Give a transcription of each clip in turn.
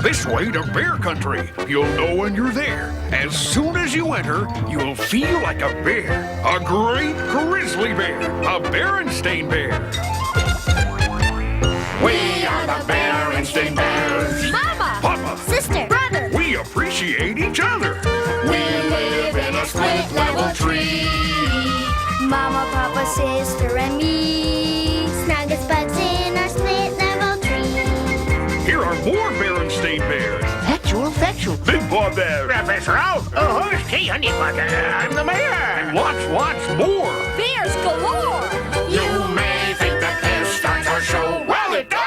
This way to Bear Country. You'll know when you're there. As soon as you enter, you'll feel like a bear. A great grizzly bear. A Berenstein Bear. We are the Berenstein Bears. Mama! Papa! Sister! Brother! We appreciate each other. We live in a split-level tree. Mama, Papa, sister, and me. Snug as bugs in our split-level tree. Here are more Berenstein Bears. Factual. Big Bob Bear. Professor Oak. Oh, who's Key Honeybutter? I'm the mayor. And lots more. Bears galore! You may think that this starts our show. Well, it does.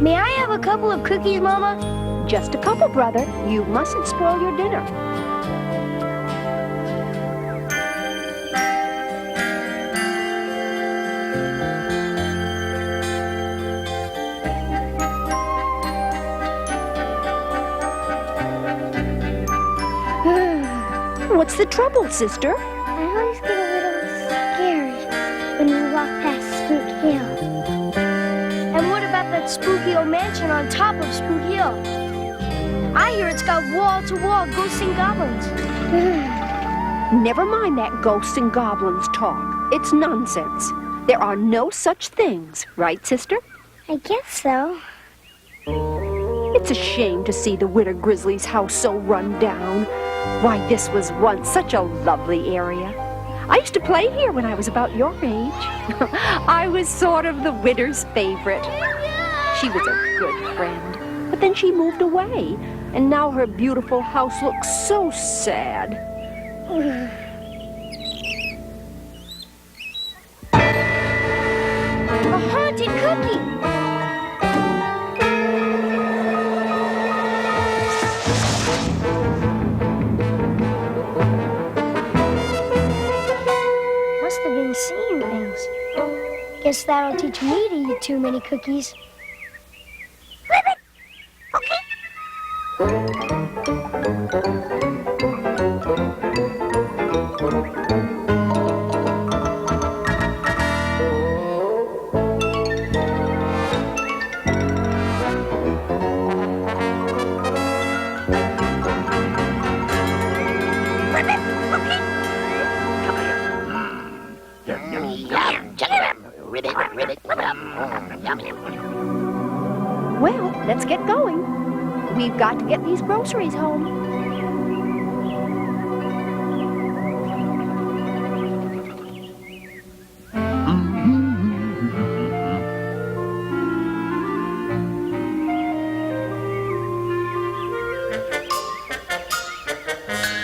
May I have a couple of cookies, Mama? Just a couple, brother. You mustn't spoil your dinner. What's the trouble, sister? I always get a little scared when we walk past Spook Hill. And what about that spooky old mansion on top of Spook Hill? I hear it's got wall-to-wall ghosts and goblins. Never mind that ghosts and goblins talk. It's nonsense. There are no such things, right, sister? I guess so. It's a shame to see the Witter Grizzly's house so run down. Why, this was once such a lovely area. I used to play here when I was about your age. I was sort of the Widder's favorite. She was a good friend, but then she moved away, and now her beautiful house looks so sad. A haunted cookie! Must have been seeing things. Guess that'll teach me to eat too many cookies. Ribbit! Okay. Well, let's get going. We've got to get these groceries home.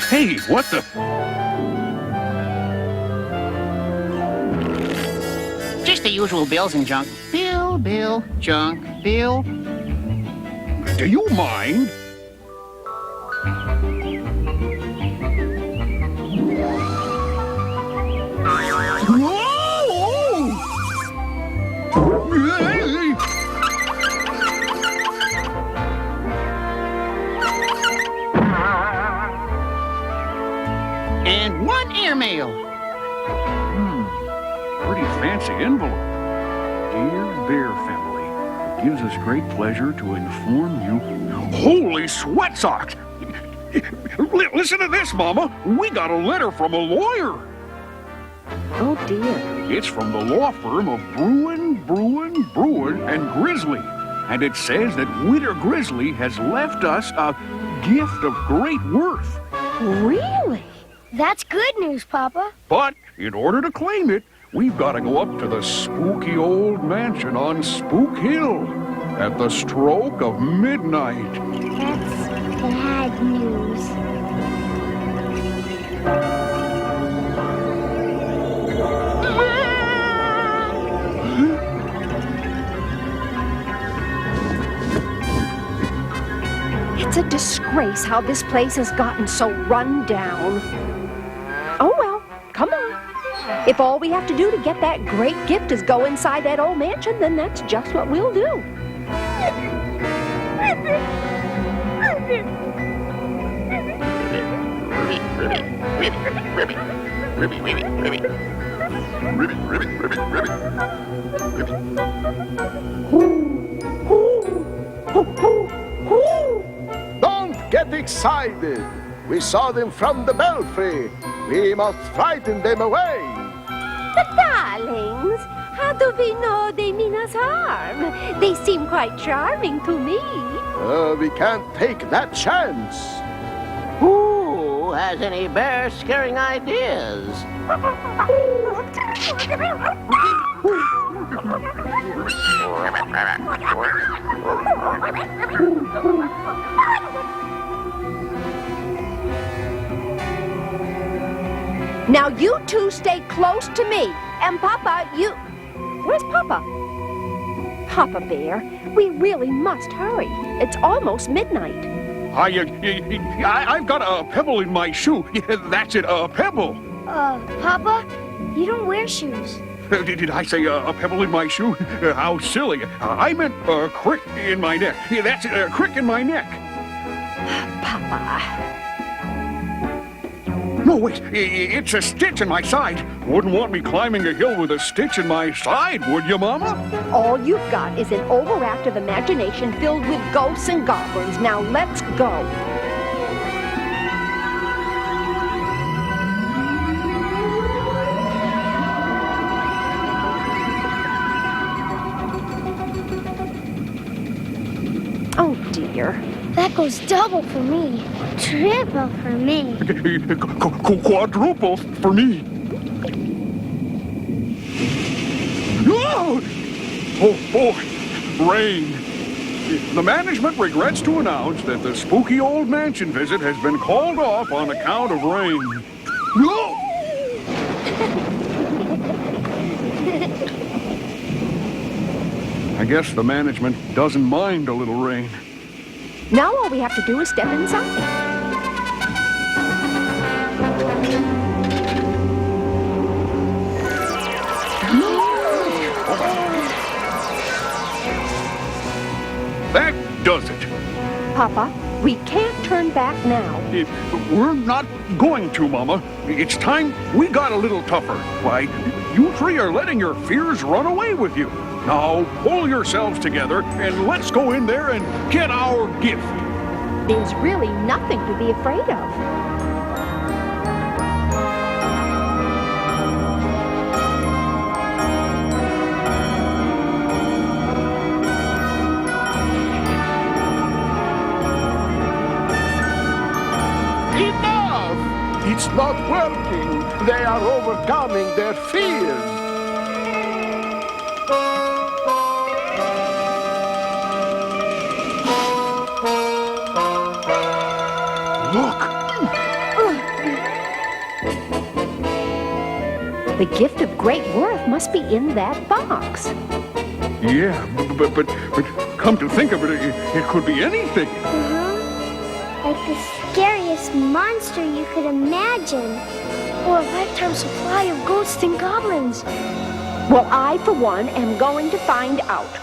Hey, what the... Just the usual bills and junk. Bill, junk, bill. Do you mind? And one airmail. Pretty fancy envelope. Dear Bear family, it gives us great pleasure to inform you... Holy sweat socks! Listen to this, Mama. We got a letter from a lawyer. Oh, dear. It's from the law firm of Bruin, and Grizzly. And it says that Witter Grizzly has left us a gift of great worth. Really? That's good news, Papa. But in order to claim it, we've got to go up to the spooky old mansion on Spook Hill at the stroke of midnight. That's bad news. It's a disgrace how this place has gotten so run down. Oh well, come on. If all we have to do to get that great gift is go inside that old mansion, then that's just what we'll do. Don't get excited. We saw them from the belfry. We must frighten them away. The darlings, how do we know they mean us harm? They seem quite charming to me. We can't take that chance. Who has any bear-scaring ideas? Now you two stay close to me. And Papa, you... Where's Papa? Papa Bear, we really must hurry. It's almost midnight. I've got a pebble in my shoe. Yeah, that's it, a pebble. Papa, you don't wear shoes. Did I say a pebble in my shoe? How silly. I meant a crick in my neck. Yeah, that's it, a crick in my neck. Papa... No, wait, it's a stitch in my side. Wouldn't want me climbing a hill with a stitch in my side, would you, Mama? All you've got is an overactive imagination filled with ghosts and goblins. Now let's go. Oh, dear. That goes double for me. Triple for me. Quadruple for me. Oh, boy. Rain. The management regrets to announce that the spooky old mansion visit has been called off on account of rain. I guess the management doesn't mind a little rain. Now all we have to do is step inside. That does it. Papa, we can't turn back now. We're not going to, Mama. It's time we got a little tougher. Why, you three are letting your fears run away with you. Now, pull yourselves together and let's go in there and get our gift. There's really nothing to be afraid of. Enough! It's not working. They are overcoming their fears. The gift of great worth must be in that box. Yeah, but come to think of it, it could be anything. Like the scariest monster you could imagine. Or a lifetime supply of ghosts and goblins. Well, I, for one, am going to find out.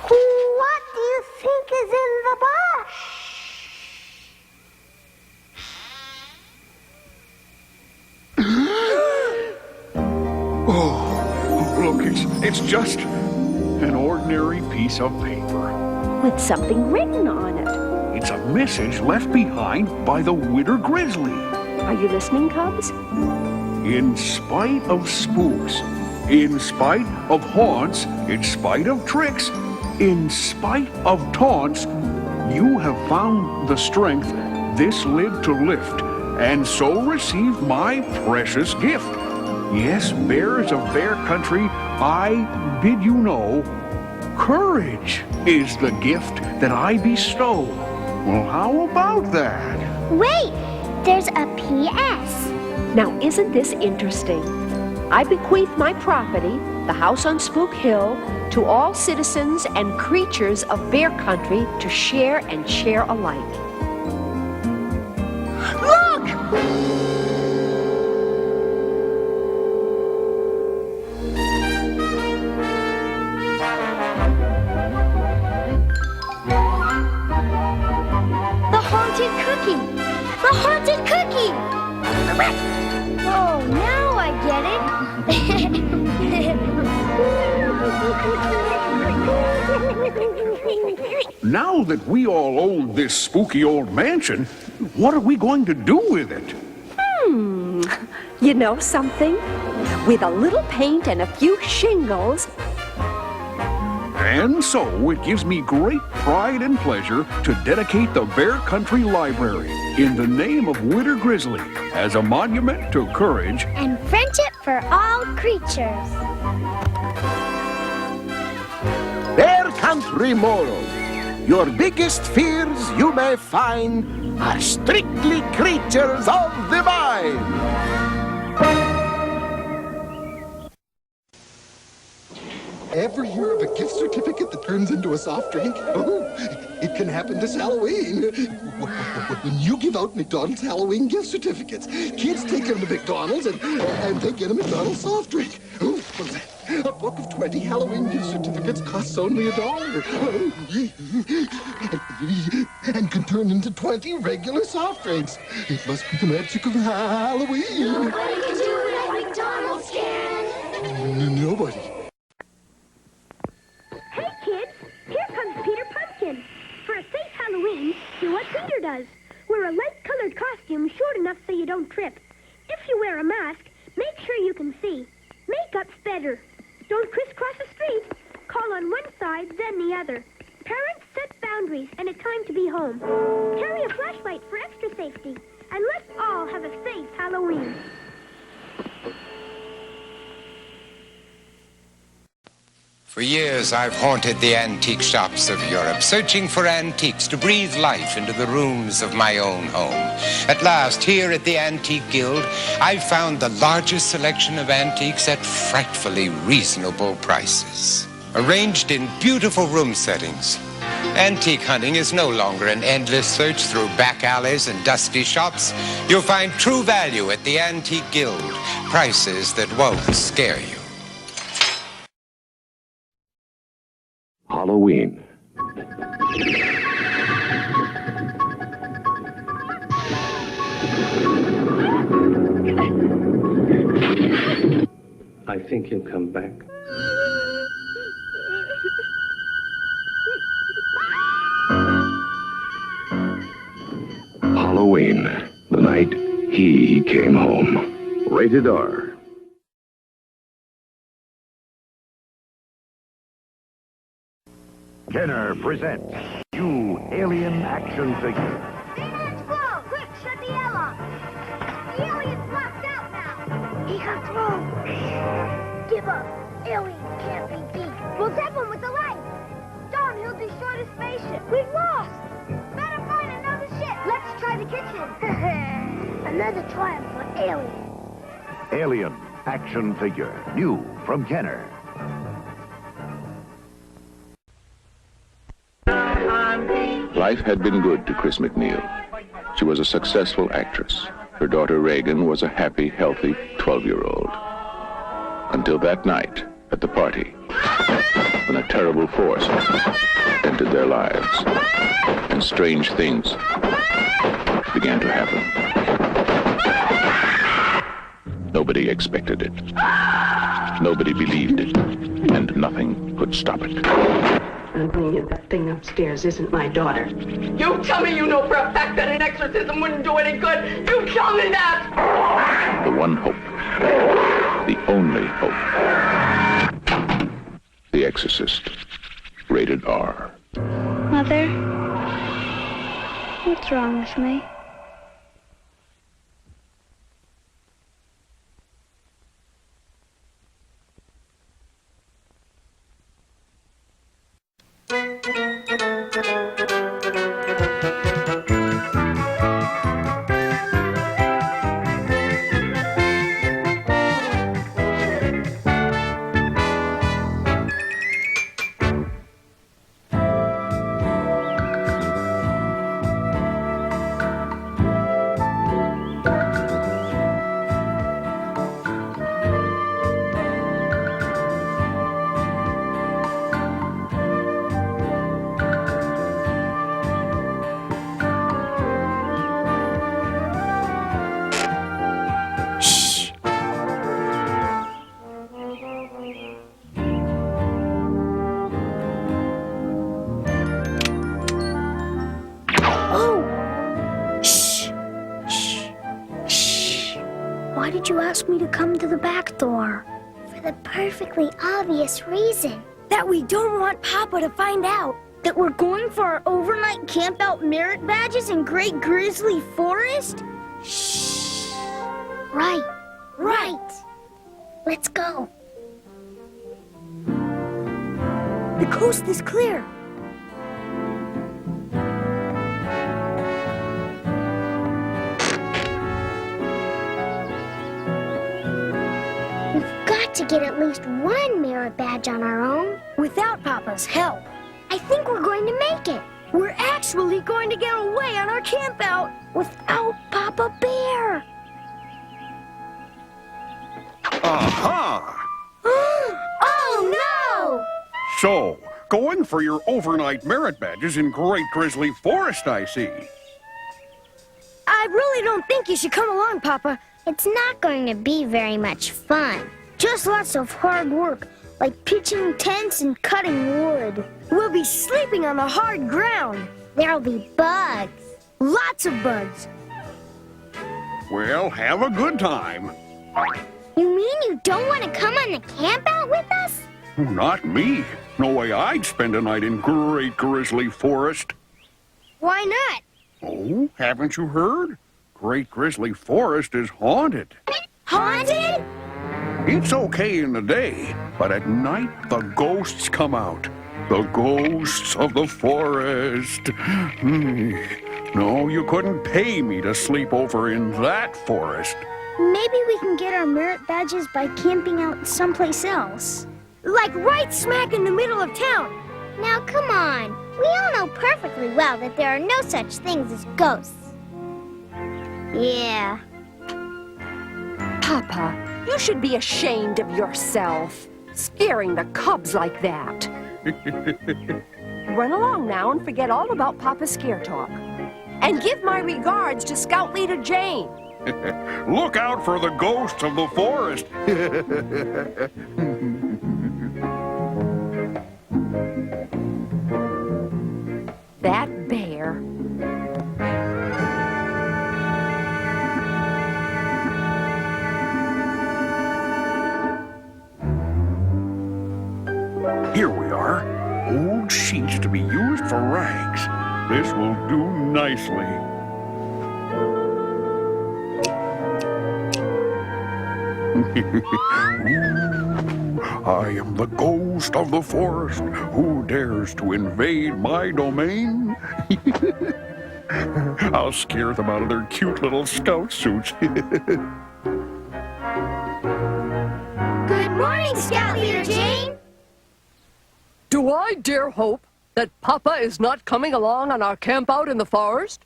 What do you think is in the box? Oh, look, it's just an ordinary piece of paper. With something written on it. It's a message left behind by the Witter Grizzly. Are you listening, Cubs? In spite of spooks, in spite of haunts, in spite of tricks, in spite of taunts, you have found the strength this lid to lift, and so receive my precious gift. Yes, bears of Bear Country, I bid you know, courage is the gift that I bestow. Well, how about that? Wait, there's a P.S. Now, isn't this interesting? I bequeath my property, the house on Spook Hill, to all citizens and creatures of Bear Country to share and share alike. Look! The haunted cookie! The haunted cookie! Oh, now I get it. Now that we all own this spooky old mansion, what are we going to do with it? You know something? With a little paint and a few shingles, And so it gives me great pride and pleasure to dedicate the Bear Country Library in the name of Witter Grizzly as a monument to courage And friendship for all creatures. Bear Country moral. Your biggest fears you may find are strictly creatures of the mind. Ever hear of a gift certificate that turns into a soft drink? Oh, it can happen this Halloween. When you give out McDonald's Halloween gift certificates, kids take them to McDonald's and they get a McDonald's soft drink. Oh, what is that? A book of 20 Halloween gift certificates costs only $1. And can turn into 20 regular soft drinks. It must be the magic of Halloween. Nobody can do it like McDonald's can. Nobody. Hey, kids, here comes Peter Pumpkin. For a safe Halloween, do what Peter does. Wear a light-colored costume short enough so you don't trip. If you wear a mask, make sure you can see. Makeup's better. Don't crisscross the street. Call on one side, then the other. Parents, set boundaries, and it's time to be home. Carry a flashlight for extra safety. And let's all have a safe Halloween. For years, I've haunted the antique shops of Europe, searching for antiques to breathe life into the rooms of my own home. At last, here at the Antique Guild, I've found the largest selection of antiques at frightfully reasonable prices, arranged in beautiful room settings. Antique hunting is no longer an endless search through back alleys and dusty shops. You'll find true value at the Antique Guild, prices that won't scare you. Halloween. I think he'll come back. Halloween, the night he came home. Rated R. Kenner presents new alien action figure. Let's go! Quick, shut the L off. The alien's locked out now. He got through. Give up. Aliens can't be beat. We'll zap him with the light. Don, he'll destroy the spaceship. We've lost. Better find another ship. Let's try the kitchen. Another triumph for Alien. Alien action figure, new from Kenner. Life had been good to Chris McNeil. She was a successful actress. Her daughter Reagan was a happy, healthy 12-year-old. Until that night at the party, when a terrible force entered their lives, and strange things began to happen. Nobody expected it. Nobody believed it, and nothing could stop it. I'm telling you, that thing upstairs isn't my daughter. You tell me you know for a fact that an exorcism wouldn't do any good. You tell me that! The one hope. The only hope. The Exorcist. Rated R. Mother, what's wrong with me? did you ask me to come to the back door? For the perfectly obvious reason. That we don't want Papa to find out that we're going for our overnight campout merit badges in Great Grizzly Forest? Shh. Right. Let's go. The coast is clear. We've got to get at least one merit badge on our own. Without Papa's help. I think we're going to make it. We're actually going to get away on our campout without Papa Bear. Aha! Oh, no! So, going for your overnight merit badges in Great Grizzly Forest, I see. I really don't think you should come along, Papa. It's not going to be very much fun. Just lots of hard work, like pitching tents and cutting wood. We'll be sleeping on the hard ground. There'll be bugs. Lots of bugs. Well, have a good time. You mean you don't want to come on the campout with us? Not me. No way I'd spend a night in Great Grizzly Forest. Why not? Oh, haven't you heard? Great Grizzly Forest is haunted. Haunted? It's okay in the day, but at night the ghosts come out. The ghosts of the forest. No, you couldn't pay me to sleep over in that forest. Maybe we can get our merit badges by camping out someplace else. Like right smack in the middle of town. Now, come on. We all know perfectly well that there are no such things as ghosts. Yeah. Papa, you should be ashamed of yourself. Scaring the cubs like that. Run along now and forget all about Papa's scare talk. And give my regards to Scout Leader Jane. Look out for the ghosts of the forest. That bear. Here we are. Old sheets to be used for rags. This will do nicely. Ooh, I am the ghost of the forest. Who dares to invade my domain? I'll scare them out of their cute little scout suits. Good morning, Scout Leader Jane. Do I dare hope that Papa is not coming along on our camp out in the forest?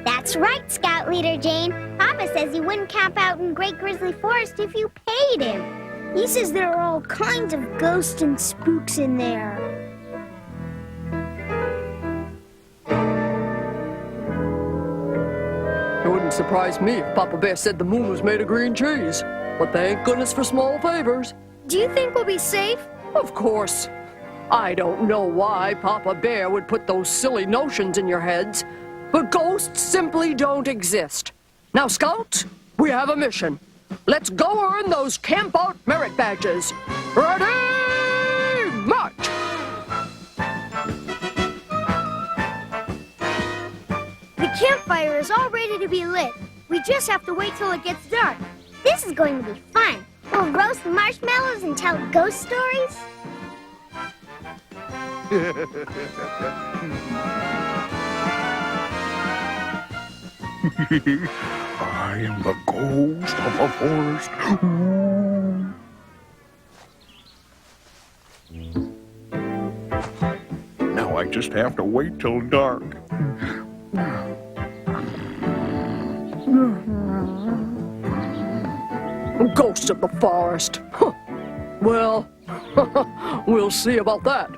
That's right, Scout Leader Jane. Papa says he wouldn't camp out in Great Grizzly Forest if you paid him. He says there are all kinds of ghosts and spooks in there. It wouldn't surprise me if Papa Bear said the moon was made of green cheese. But thank goodness for small favors. Do you think we'll be safe? Of course. I don't know why Papa Bear would put those silly notions in your heads, but ghosts simply don't exist. Now, Scouts, we have a mission. Let's go earn those camp-out merit badges. Ready, march! The campfire is all ready to be lit. We just have to wait till it gets dark. This is going to be fun. We'll roast marshmallows and tell ghost stories. I am the ghost of the forest. Ooh. Now I just have to wait till dark. Ghosts of the forest. Huh. Well, we'll see about that.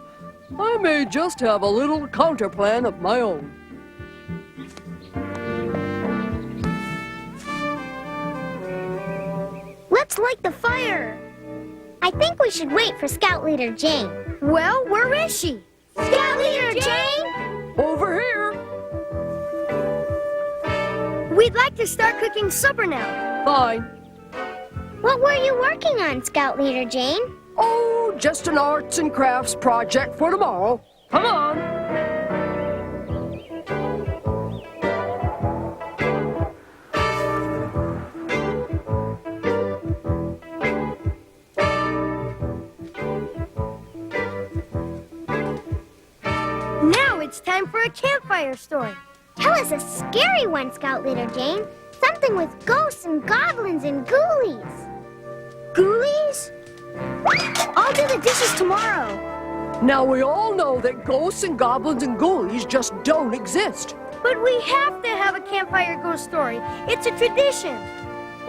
I may just have a little counterplan of my own. Let's light the fire. I think we should wait for Scout Leader Jane. Well, where is she? Scout Leader Jane? Over here. We'd like to start cooking supper now. Fine. What were you working on, Scout Leader Jane? Oh, just an arts and crafts project for tomorrow. Come on. Now it's time for a campfire story. Tell us a scary one, Scout Leader Jane. Something with ghosts and goblins and ghoulies. Ghoulies? I'll do the dishes tomorrow. Now, we all know that ghosts and goblins and ghoulies just don't exist. But we have to have a campfire ghost story. It's a tradition.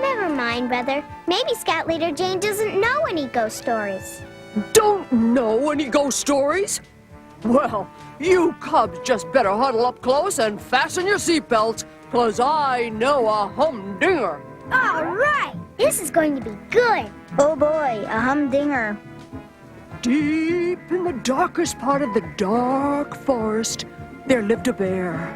Never mind, brother. Maybe Scout Leader Jane doesn't know any ghost stories. Don't know any ghost stories? Well, you cubs just better huddle up close and fasten your seatbelts, 'cause I know a humdinger. All right. This is going to be good. Oh boy, a humdinger. Deep in the darkest part of the dark forest, there lived a bear.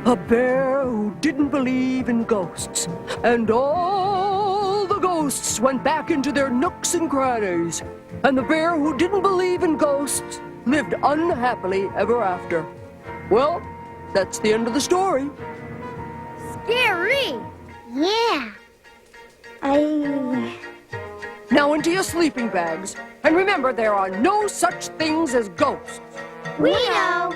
A bear who didn't believe in ghosts. And all the ghosts went back into their nooks and crannies. And the bear who didn't believe in ghosts lived unhappily ever after. Well, that's the end of the story. Scary. Yeah. Now into your sleeping bags. And remember, there are no such things as ghosts. We know.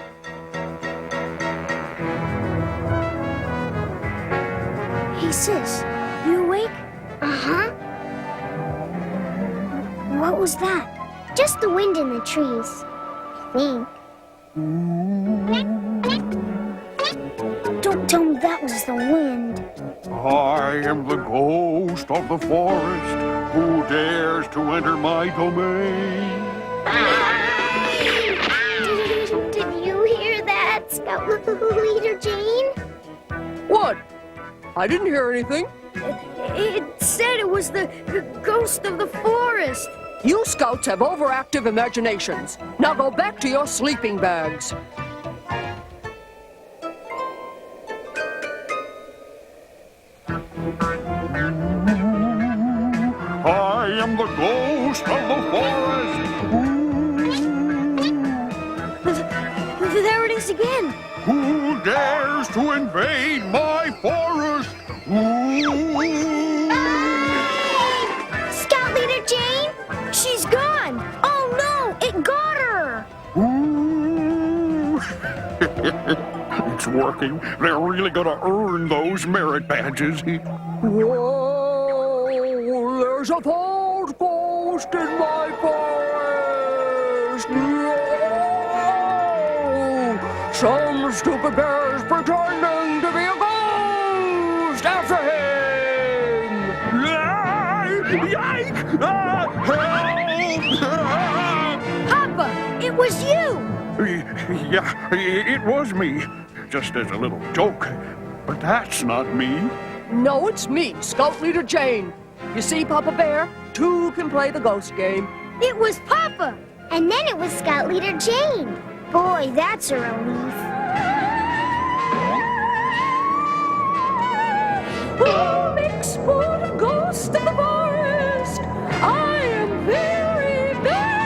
Hey, sis, you awake? Uh-huh. What was that? Just the wind in the trees, I think. Don't tell me that was the wind. I am the ghost of the forest. Who dares to enter my domain? Did you hear that, Scout Leader Jane? What? I didn't hear anything. It said it was the ghost of the forest. You scouts have overactive imaginations. Now go back to your sleeping bags. I am the ghost of the forest. There it is again. Who dares to invade my forest? Scout Leader Jane? She's gone. Oh no, it got her. It's working. They're really gonna earn those merit badges. Whoa, there's a false ghost in my forest. No! Some stupid bear's pretending to be a ghost. After him! Yike! Help! Papa, it was you. Yeah, it was me. Just as a little joke. But that's not me. No, it's me, Scout Leader Jane. You see, Papa Bear? Two can play the ghost game. It was Papa. And then it was Scout Leader Jane. Boy, that's a relief. Who makes for the ghost of the forest? I am very, very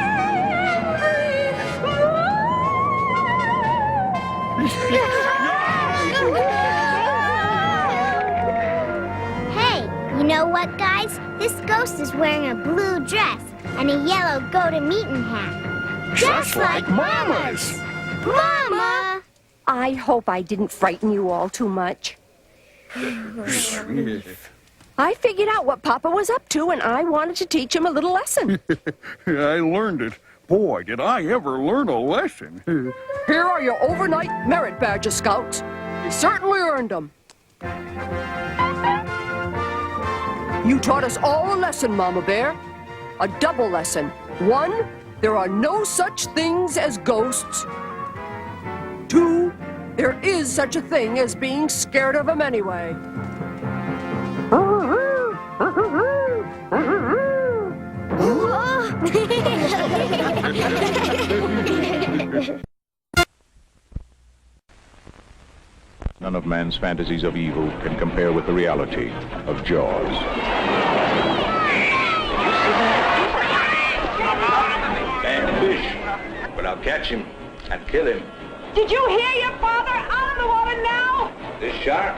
Hey, you know what, guys? This ghost is wearing a blue dress and a yellow go-to-meeting hat. Just like Mama's. Mama! I hope I didn't frighten you all too much. I figured out what Papa was up to, and I wanted to teach him a little lesson. I learned it. Boy, did I ever learn a lesson. Here are your overnight merit badges, Scouts. You certainly earned them. You taught us all a lesson, Mama Bear. A double lesson. 1, there are no such things as ghosts. 2, there is such a thing as being scared of them anyway. None of man's fantasies of evil can compare with the reality of Jaws. but I'll catch him and kill him. Did you hear your father? Out of the water now! This shark,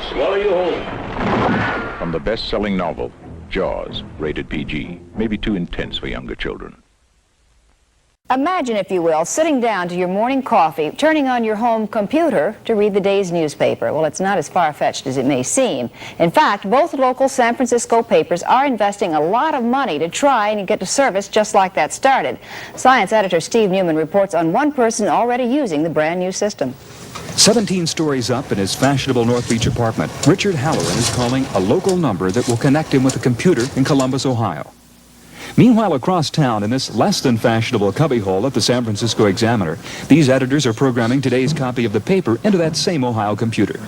swallow you whole. From the best-selling novel, Jaws, rated PG, may be too intense for younger children. Imagine, if you will, sitting down to your morning coffee, turning on your home computer to read the day's newspaper. Well, it's not as far-fetched as it may seem. In fact, both local San Francisco papers are investing a lot of money to try and get a service just like that started. Science editor Steve Newman reports on one person already using the brand new system. 17 stories up in his fashionable North Beach apartment, Richard Halloran is calling a local number that will connect him with a computer in Columbus, Ohio. Meanwhile, across town, in this less-than-fashionable cubbyhole at the San Francisco Examiner, these editors are programming today's copy of the paper into that same Ohio computer.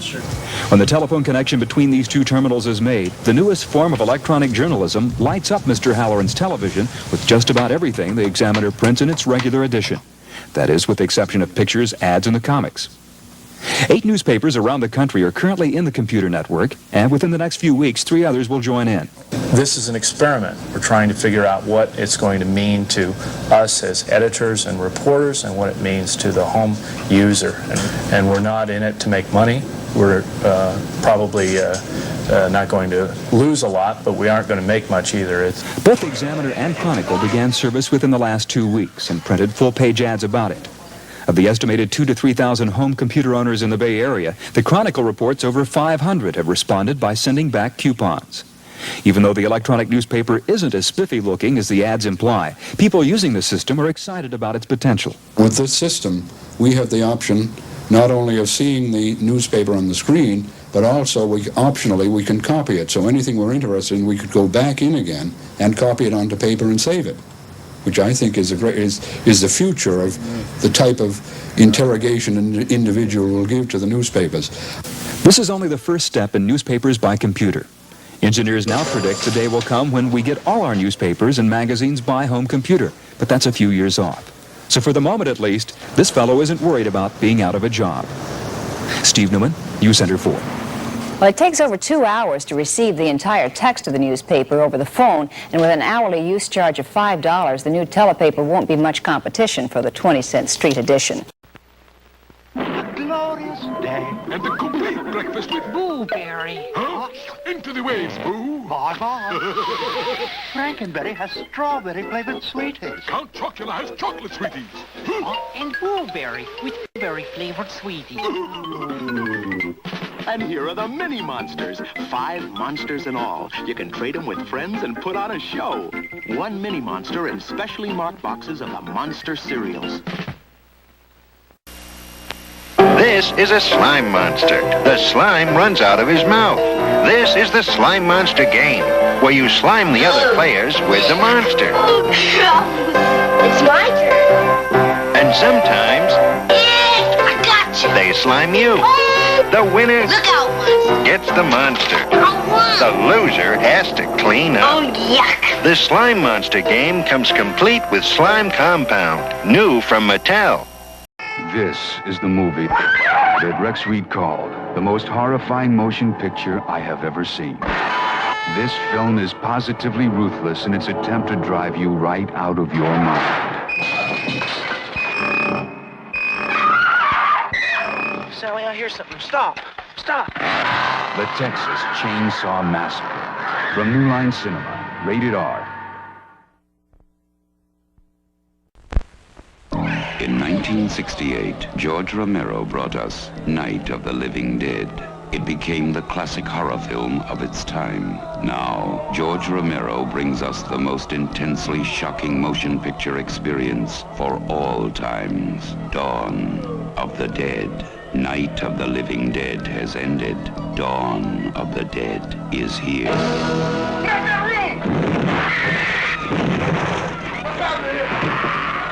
When the telephone connection between these two terminals is made, the newest form of electronic journalism lights up Mr. Halloran's television with just about everything the Examiner prints in its regular edition. That is, with the exception of pictures, ads, and the comics. 8 newspapers around the country are currently in the computer network, and within the next few weeks, 3 others will join in. This is an experiment. We're trying to figure out what it's going to mean to us as editors and reporters and what it means to the home user. And we're not in it to make money. We're probably not going to lose a lot, but we aren't going to make much either. Both the Examiner and Chronicle began service within the last 2 weeks and printed full-page ads about it. Of the estimated 2,000 to 3,000 home computer owners in the Bay Area, the Chronicle reports over 500 have responded by sending back coupons. Even though the electronic newspaper isn't as spiffy looking as the ads imply, people using the system are excited about its potential. With this system, we have the option not only of seeing the newspaper on the screen, but also optionally we can copy it. So anything we're interested in, we could go back in again and copy it onto paper and save it, which I think is the future of the type of interrogation an individual will give to the newspapers. This is only the first step in newspapers by computer. Engineers now predict the day will come when we get all our newspapers and magazines by home computer, but that's a few years off. So for the moment at least, this fellow isn't worried about being out of a job. Steve Newman, News Center 4. Well, it takes over 2 hours to receive the entire text of the newspaper over the phone, and with an hourly use charge of $5, the new telepaper won't be much competition for the 20-cent street edition. Glorious day. And the complete breakfast with Blueberry. Huh? Into the waves, Boo. Bye-bye. Frankenberry has strawberry-flavored sweeties. Count Chocula has chocolate sweeties. And Blueberry with blueberry-flavored sweeties. And here are the mini monsters. 5 monsters in all. You can trade them with friends and put on a show. 1 mini monster in specially marked boxes of the monster cereals. This is a slime monster. The slime runs out of his mouth. This is the Slime Monster game, where you slime the other players with the monster. It's my turn. And sometimes I gotcha. they slime you. The winner gets the monster. The loser has to clean up. Oh, yuck. The Slime Monster game comes complete with Slime Compound, new from Mattel. This is the movie that Rex Reed called the most horrifying motion picture I have ever seen. This film is positively ruthless in its attempt to drive you right out of your mind. Sally, I hear something. Stop. Stop. The Texas Chainsaw Massacre. From New Line Cinema, rated R. In 1968, George Romero brought us Night of the Living Dead. It became the classic horror film of its time. Now, George Romero brings us the most intensely shocking motion picture experience for all times. Dawn of the Dead. Night of the Living Dead has ended. Dawn of the Dead is here.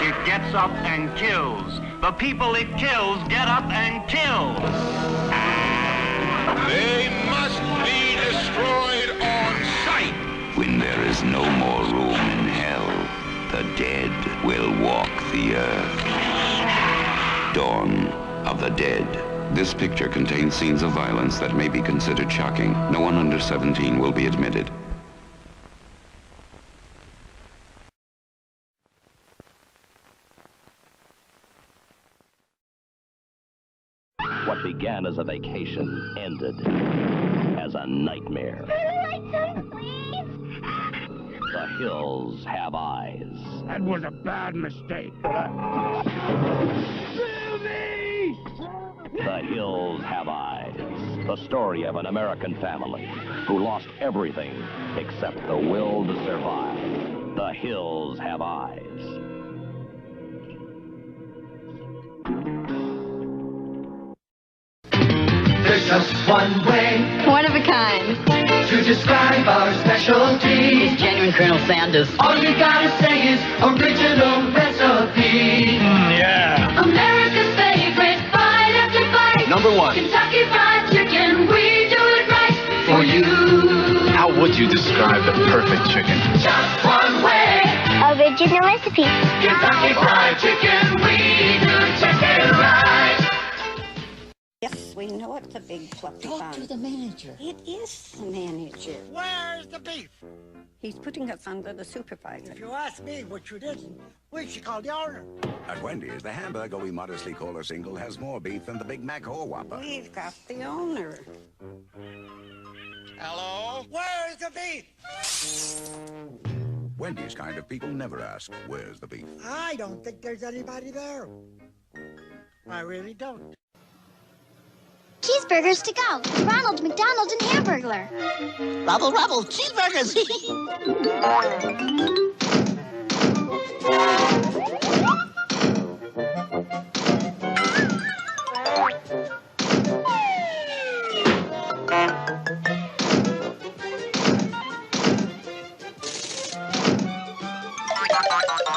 It gets up and kills. The people it kills get up and kill. They must be destroyed on sight. When there is no more room in hell, the dead will walk the earth. Dawn of the Dead. This picture contains scenes of violence that may be considered shocking. No one under 17 will be admitted. What began as a vacation ended as a nightmare. The hills have eyes. That was a bad mistake. The hills have eyes. The story of an American family who lost everything except the will to survive. The hills have eyes. There's just one way. One of a kind. To describe our specialty. It's genuine Colonel Sanders. All you gotta say is original recipe. Yeah. America's favorite, bite after bite. #1. Kentucky Fried Chicken, we do it right for you. How would you describe the perfect chicken? Just one way. Original recipe. Kentucky Fried Chicken, we do chicken right. Yes, we know it's a big fluffy Talk bun. to the manager. It is the manager. Where's the beef? He's putting us under the supervisor. If you ask me, which you didn't, we should call the owner. At Wendy's, the hamburger we modestly call a single has more beef than the Big Mac or Whopper. We've got the owner. Hello? Where's the beef? Wendy's kind of people never ask, where's the beef? I don't think there's anybody there. I really don't. Cheeseburgers to go. Ronald McDonald and Hamburglar. Rubble, rubble, cheeseburgers.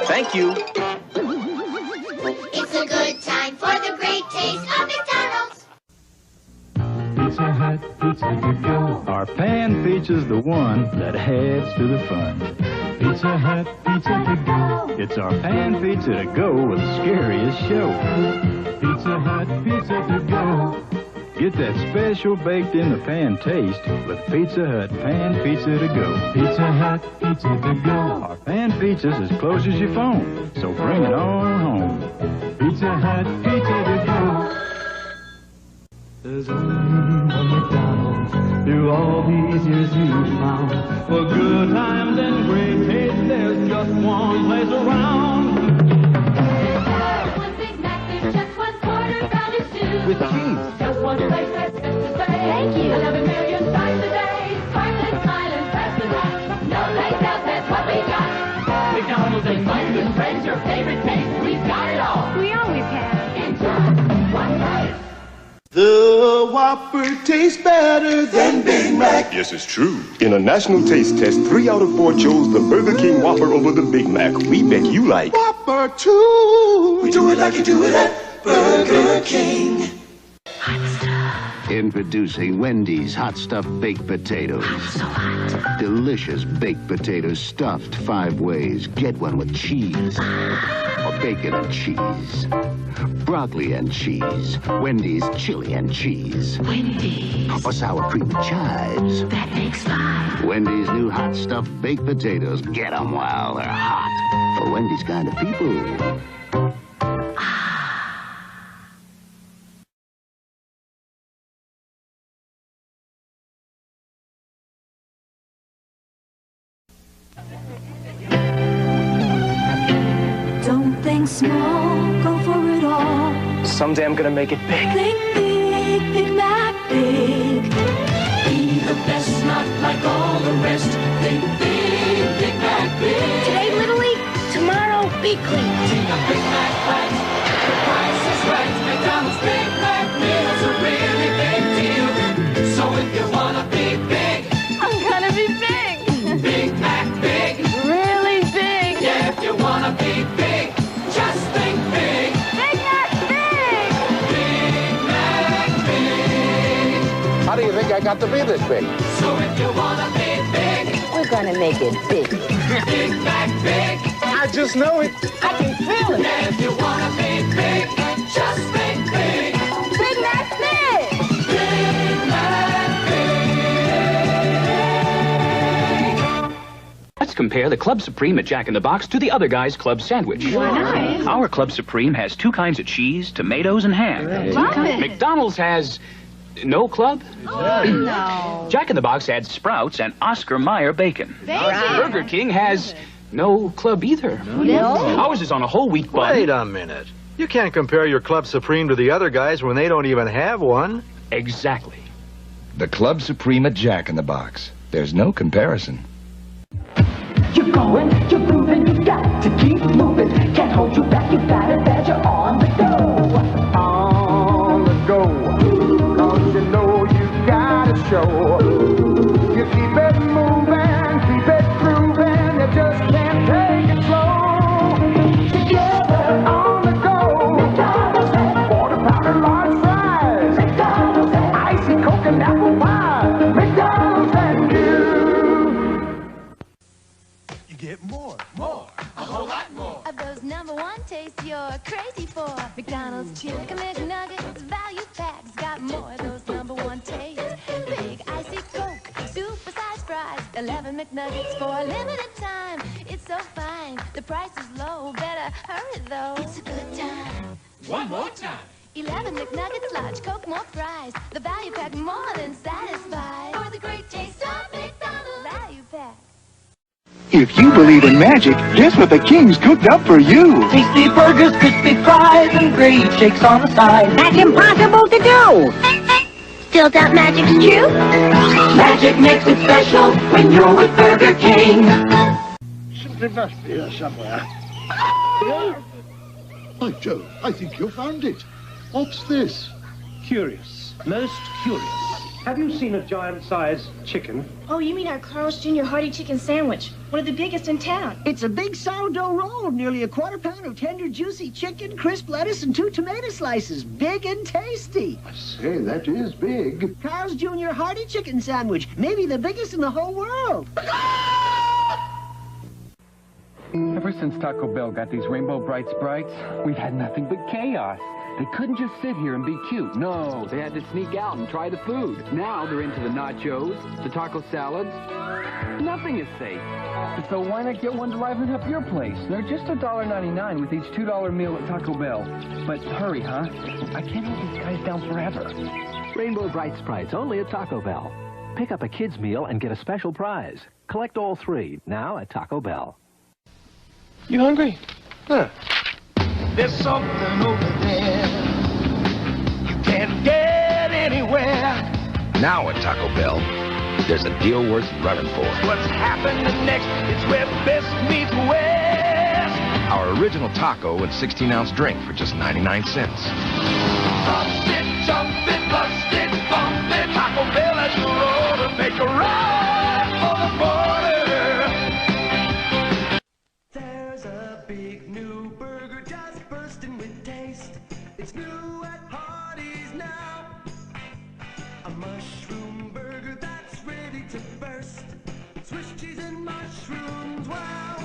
Thank you. It's a good time for the great taste of McDonald's. Pizza Hut, pizza to go. Our pan feature's the one that adds to the fun. Pizza Hut, pizza to go. It's our pan pizza to go with the scariest show. Pizza Hut, pizza to go. Get that special baked in the pan taste with Pizza Hut pan pizza to go. Pizza Hut, pizza to go. Our pan pizza's as close as your phone, so bring it on home. Pizza Hut, pizza to go. There's only one McDonald's through all these years you've found. For good times and great taste, there's just one place around. One Big Mac, there's just 1/4 pounder soup. With cheese. Just one place that's fit to say. Thank you. 11 million times a day. Sparkling, smiling, fast and hot. No legs out, that's what we got. McDonald's and friends and friends, your favorite taste. We've got it all. We always have. In just one place. The Whopper tastes better than Big Mac. Yes, it's true. In a national taste test, 3 out of 4 chose the Burger King Whopper over the Big Mac. We bet you like Whopper too. We do it like you do it at Burger King. Introducing Wendy's Hot Stuffed Baked Potatoes. So hot. Delicious baked potatoes stuffed 5 ways. Get one with cheese. Or bacon and cheese. Broccoli and cheese. Wendy's chili and cheese. Wendy's. Or sour cream and chives. That makes 5. Wendy's new hot stuffed baked potatoes. Get them while they're hot. For Wendy's kind of people. Don't think small, go for it all. Someday I'm gonna make it big. Think big, Big Mac, big. Be the best, not like all the rest. Think big, Big Mac, big. Today, Little League. Tomorrow, Big League. See a Big Mac right. The price is right. McDonald's Big Mac meal's a really big deal. So if you wanna be big, I'm gonna be big. Big Mac big. Really big. Yeah, if you wanna be big, just think big. Big Mac big. Big Mac big. How do you think I got to be this big? So if you wanna be big, We're gonna make it big. Big Mac big. I just know it. I can feel it. Yeah, if you wanna be big, just think big. Big Mac big. Big Mac big. Let's compare compare the Club Supreme at Jack in the Box to the other guy's Club Sandwich. Nice. Our Club Supreme has 2 kinds of cheese, tomatoes, and ham. Love it. McDonald's has no club. Oh, no. Jack in the Box adds Sprouts and Oscar Mayer bacon. Bacon. Burger King has no club either. No. Ours is on a whole wheat bun. Wait a minute. You can't compare your Club Supreme to the other guys when they don't even have one. Exactly. The Club Supreme at Jack in the Box. There's no comparison. You're going, you're moving, you got to keep moving. Can't hold you back, you got it bad, you're on the go. On the go. Cause you know you gotta show. You keep it moving, keep it grooving, you just can't take it slow. Together on the go. McDonald's and quarter pounder large fries. McDonald's and icy Coke and apple pie. McDonald's and you. You get more, a whole lot more. Of those #1 tastes you're crazy for. McDonald's Chicken McNuggets, value packs, got more of those #1 tastes. Big icy Coke, super-sized fries, 11 McNuggets for a limited time. It's so fine, the price is low, better hurry though. It's a good time. One more time. 11 McNuggets, large Coke, more fries. The value pack more than satisfies. For the great taste of McDonald's value pack. If you believe in magic, guess what the King's cooked up for you? Tasty burgers, crispy fries, and great shakes on the side. That's impossible to do. Still doubt magic's true? Magic makes it special when you're with Burger King. Simply must be here somewhere. By Jove, I think you found it. What's this? Curious. Most curious. Have you seen a giant-sized chicken? Oh, you mean our Carl's Jr. Hearty Chicken Sandwich, one of the biggest in town. It's a big sourdough roll, nearly a quarter pound of tender, juicy chicken, crisp lettuce, and 2 tomato slices. Big and tasty. I say, that is big. Carl's Jr. Hearty Chicken Sandwich, maybe the biggest in the whole world. Ever since Taco Bell got these Rainbow Bright Sprites, we've had nothing but chaos. They couldn't just sit here and be cute. No, they had to sneak out and try the food. Now they're into the nachos, the taco salads. Nothing is safe. So why not get one to liven up your place? They're just $1.99 with each $2 meal at Taco Bell. But hurry, huh? I can't hold these guys down forever. Rainbow Bright Sprites only at Taco Bell. Pick up a kid's meal and get a special prize. Collect all 3 now at Taco Bell. You hungry? Huh. There's something over there you can't get anywhere. Now at Taco Bell, there's a deal worth running for. What's happening next is where best meets west. Our original taco and 16-ounce drink for just 99 cents. Bump it, jump it, bust it, bump it. Taco Bell has the roll to make a run for the border. There's a big new burger just bursting with taste. It's new at Hardee's now. A mushroom burger that's ready to burst. Swiss cheese and mushrooms, wow.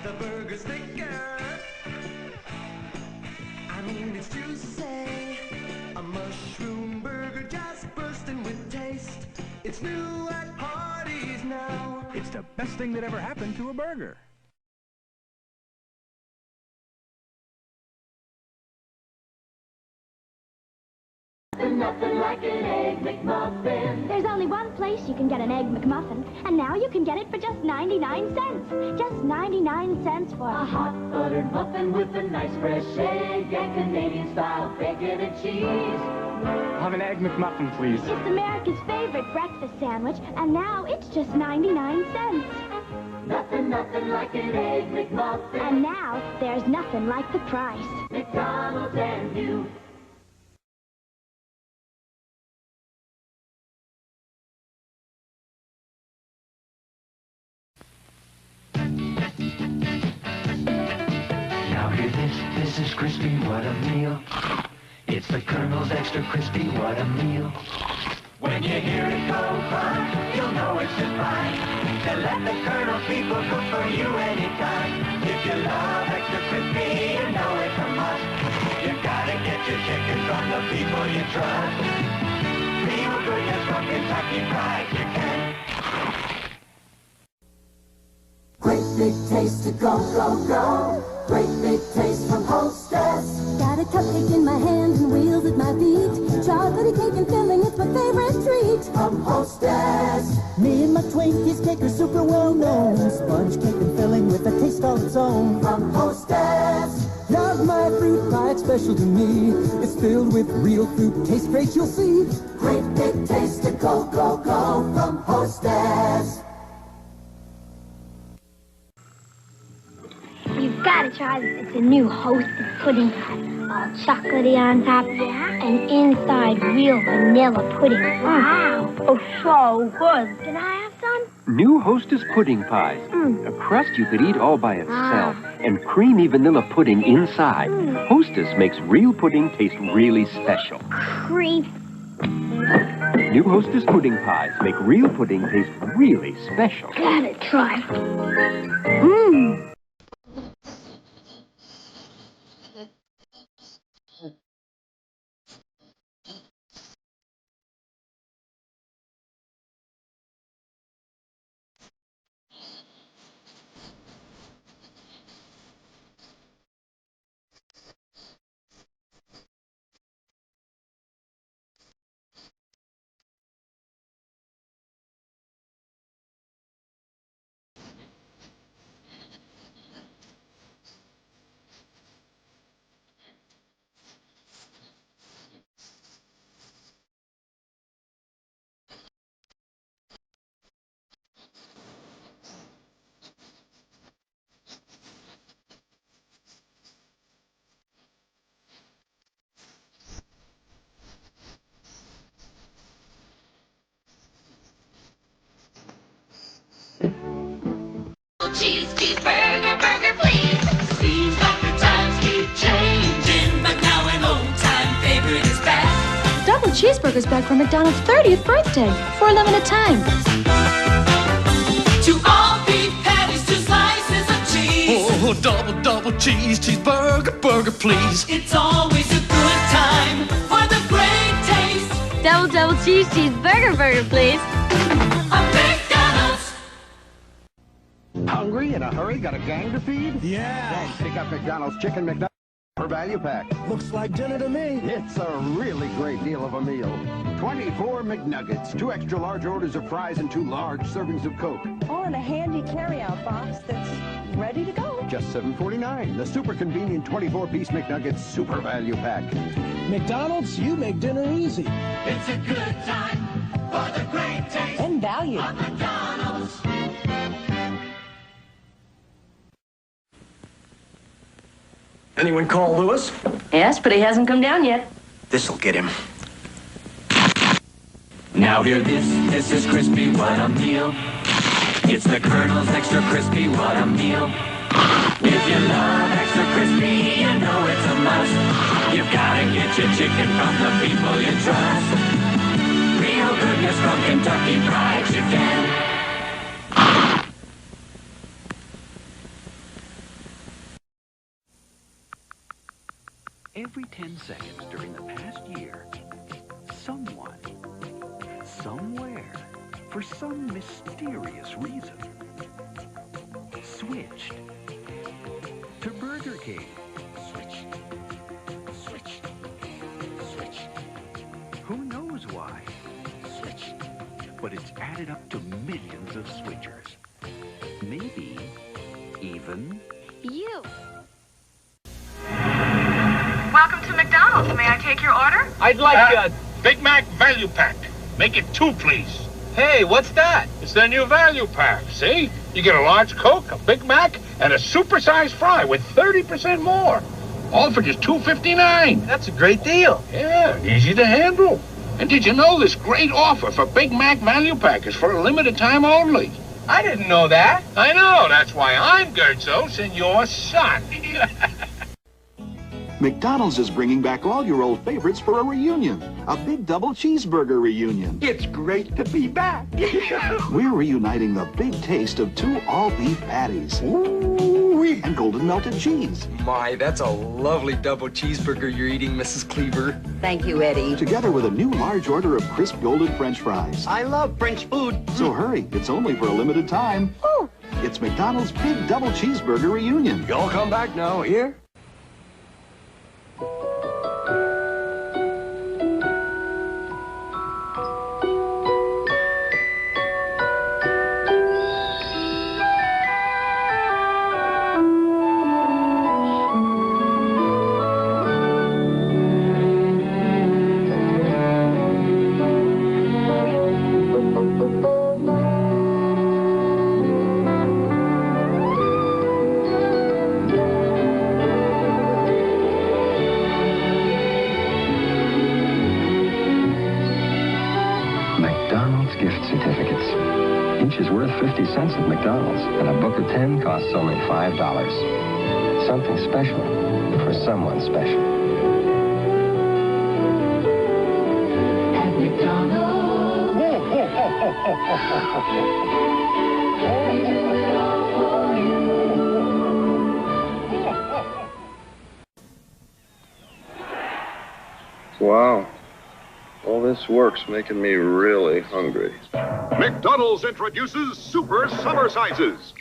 The burger's thicker. I mean, it's juicy. A mushroom burger just bursting with taste. It's new at Hardee's now. It's the best thing that ever happened to a burger. Nothing like an Egg McMuffin. There's only one place you can get an Egg McMuffin, and now you can get it for just 99 cents. Just 99 cents for A hot buttered muffin with a nice fresh egg and Canadian-style bacon and cheese. I'll have an Egg McMuffin, please. It's America's favorite breakfast sandwich, and now it's just 99 cents. Nothing like an Egg McMuffin. And now there's nothing like the price. McDonald's and you. Now hear this is crispy, what a meal. It's the Colonel's Extra Crispy, what a meal. When you hear it go by, you'll know it's just fine. To let the Colonel people cook for you anytime. If you love extra crispy, you know it's a must. You gotta get your chicken from the people you trust. Real goodness from Kentucky Fried Chicken. big taste to go, go, go. Great big taste from Hostess. Got a cupcake in my hand and wheels at my feet. Chocolatey cake and filling, it's my favorite treat. From Hostess. Me and my Twinkies cake are super well known. Sponge cake and filling with a taste all its own. From Hostess. Love my fruit pie, it's special to me. It's filled with real fruit, tastes great, you'll see. Great big taste to go, go, go. From Hostess. You've got to try this. It's a new Hostess pudding pie. All chocolatey on top. Yeah? And inside real vanilla pudding. Wow. Oh, so good. Can I have some? New Hostess pudding pies. A crust you could eat all by itself. And creamy vanilla pudding inside. Hostess makes real pudding taste really special. Creep. New Hostess pudding pies make real pudding taste really special. Gotta try. Cheeseburger, burger, please. Seems like the times keep changing, but now an old-time favorite is back. Double cheeseburgers back for McDonald's 30th birthday for a limited time. 2 all beef patties, 2 slices of cheese. Oh, double cheese, cheeseburger, burger, please. It's always a good time for the great taste. Double cheese, cheeseburger, burger, please. A McDonald's. Hungry, in a hurry, got a gang to feed? Yeah. Then pick up McDonald's Chicken McNuggets for value pack. Looks like dinner to me. It's a really great deal of a meal. 24 McNuggets, 2 extra large orders of fries, and 2 large servings of Coke. All in a handy carry-out box that's ready to go. Just $7.49. The super convenient 24-piece McNuggets super value pack. McDonald's, you make dinner easy. It's a good time for the great taste. And value. Of McDonald's. Anyone call Lewis? Yes, but he hasn't come down yet. This'll get him. Now hear this is crispy, what a meal. It's the Colonel's Extra Crispy, what a meal. If you love extra crispy, you know it's a must. You've gotta get your chicken from the people you trust. Real goodness from Kentucky Fried Chicken. Every 10 seconds during the past year, someone, somewhere, for some mysterious reason, switched to Burger King. Switched. Who knows why? Switched. But it's added up to millions of switchers. Maybe even You. Welcome to McDonald's. May I take your order? I'd like a Big Mac value pack. Make it 2, please. Hey, what's that? It's their new value pack, see? You get a large Coke, a Big Mac, and a super-sized fry with 30% more. All for just $2.59. That's a great deal. Yeah, easy to handle. And did you know this great offer for Big Mac value pack is for a limited time only? I didn't know that. I know, that's why I'm Gertzos and your son. McDonald's is bringing back all your old favorites for a reunion. A big double cheeseburger reunion. It's great to be back. We're reuniting the big taste of 2 all-beef patties. Ooh-wee. And golden melted cheese. My, that's a lovely double cheeseburger you're eating, Mrs. Cleaver. Thank you, Eddie. Together with a new large order of crisp golden French fries. I love French food. So hurry, it's only for a limited time. Ooh. It's McDonald's Big Double Cheeseburger Reunion. Y'all come back now, here? McDonald's gift certificates. Each is worth 50 cents at McDonald's, and a book of 10 costs only $5. Something special for someone special. At McDonald's. Wow. All this work's making me really hungry. McDonald's introduces Super Summer Sizes.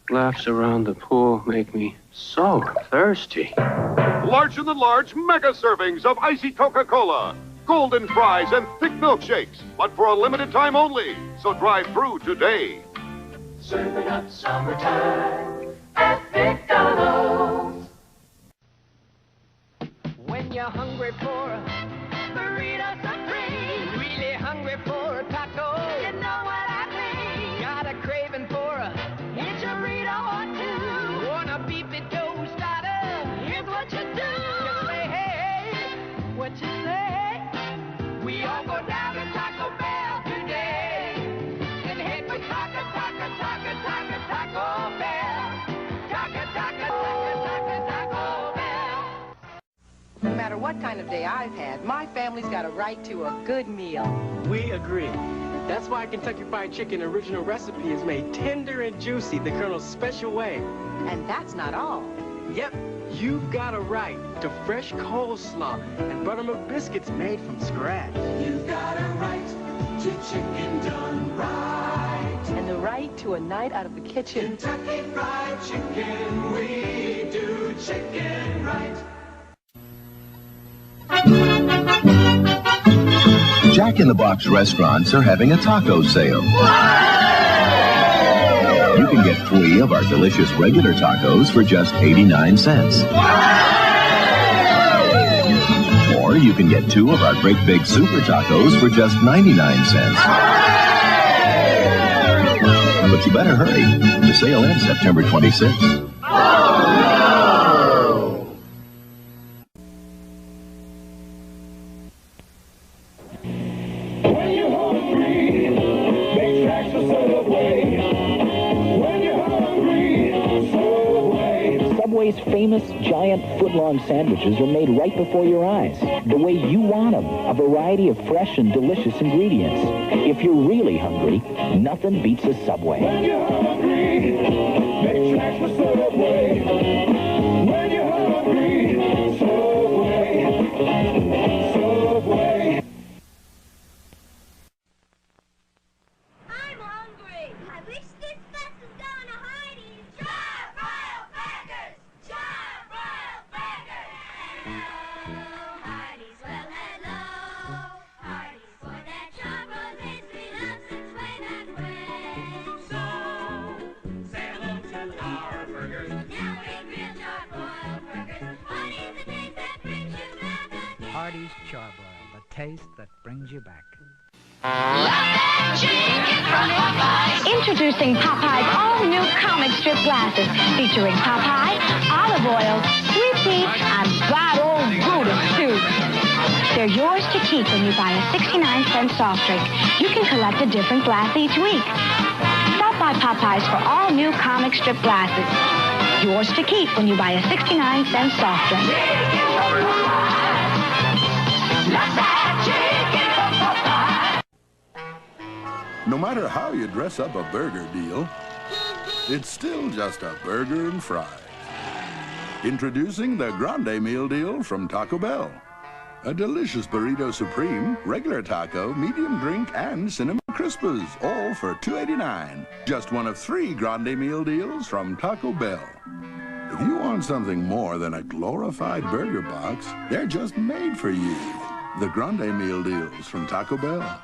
Laughs around the pool make me so thirsty. Larger than large mega servings of icy Coca-Cola, golden fries, and thick milkshakes, but for a limited time only. So drive through today. Serving up summertime at McDonald's. When you're hungry for a burrito supreme, really hungry for a taco, you know what I mean. Got a craving for a burrito or two. Want a beefy tostada? Here's what you do. You say, hey, what you say? We all go down to Taco Bell today and head for Taco Bell. Taco Bell. No matter what kind of day I've had, my family's got a right to a good meal. We agree. That's why Kentucky Fried Chicken original recipe is made tender and juicy the Colonel's special way. And that's not all. Yep, you've got a right to fresh coleslaw and buttermilk biscuits made from scratch. You've got a right to chicken done right. And the right to a night out of the kitchen. Kentucky Fried Chicken, we do chicken right. Jack in the Box restaurants are having a taco sale. You can get 3 of our delicious regular tacos for just 89 cents. Or you can get 2 of our great big super tacos for just 99 cents. But you better hurry. The sale ends September 26th. Subway's famous giant foot-long sandwiches are made right before your eyes, the way you want them. A variety of fresh and delicious ingredients. If you're really hungry, nothing beats a Subway. When you're hungry, make tracks for Subway. When you're hungry, Subway. Subway. I'm hungry. I wish this bus was going to Hardee's. Char-broiled burgers! Char-broiled burgers! Hello, Hardee's, well, hello. Hardee's for that char-broiled taste we love since way back when. So, say hello to our burgers. Now we real char-broiled burgers. Hardee's, the taste that brings you back again. Hardee's Charbroil, the taste that brings you back. Introducing Popeye's all-new comic strip glasses, featuring Popeye, Olive Oil, Sweet Pea, and that old Buddha too. They're yours to keep when you buy a 69-cent soft drink. You can collect a different glass each week. Stop by Popeye's for all-new comic strip glasses. Yours to keep when you buy a 69-cent soft drink. No matter how you dress up a burger deal, it's still just a burger and fries. Introducing the Grande Meal Deal from Taco Bell. A delicious burrito supreme, regular taco, medium drink, and cinnamon Crispas, all for $2.89. Just one of 3 Grande meal deals from Taco Bell. If you want something more than a glorified burger box, they're just made for you. The Grande meal deals from Taco Bell.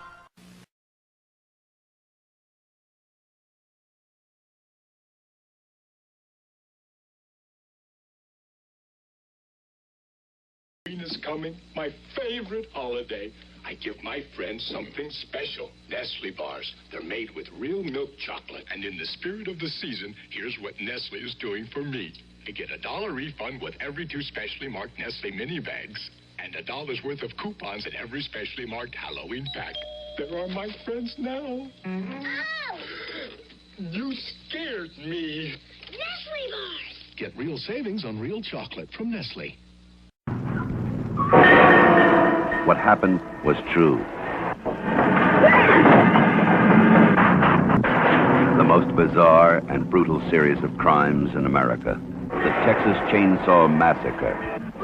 Halloween is coming, my favorite holiday. I give my friends something special. Nestle bars. They're made with real milk chocolate. And in the spirit of the season, here's what Nestle is doing for me. I get a $1 refund with every 2 specially marked Nestle mini bags. And $1's worth of coupons in every specially marked Halloween pack. There are my friends now. Oh! You scared me. Nestle bars! Get real savings on real chocolate from Nestle. What happened was true. The most bizarre and brutal series of crimes in America. The Texas Chainsaw Massacre.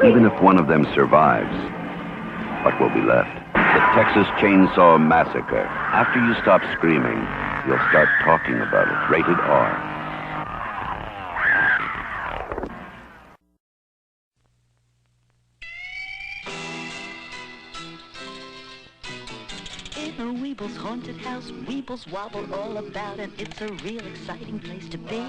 Even if one of them survives, what will be left? The Texas Chainsaw Massacre. After you stop screaming, you'll start talking about it. Rated R. In a Weeble's haunted house, Weebles wobble all about, and it's a real exciting place to be.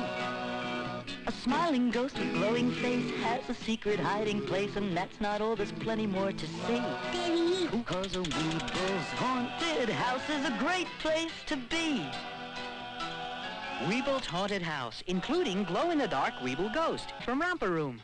A smiling ghost with glowing face has a secret hiding place, and that's not all, there's plenty more to see. Because a Weeble's haunted house is a great place to be. Weeble's haunted house, including glow-in-the-dark Weeble ghost from Romper Room.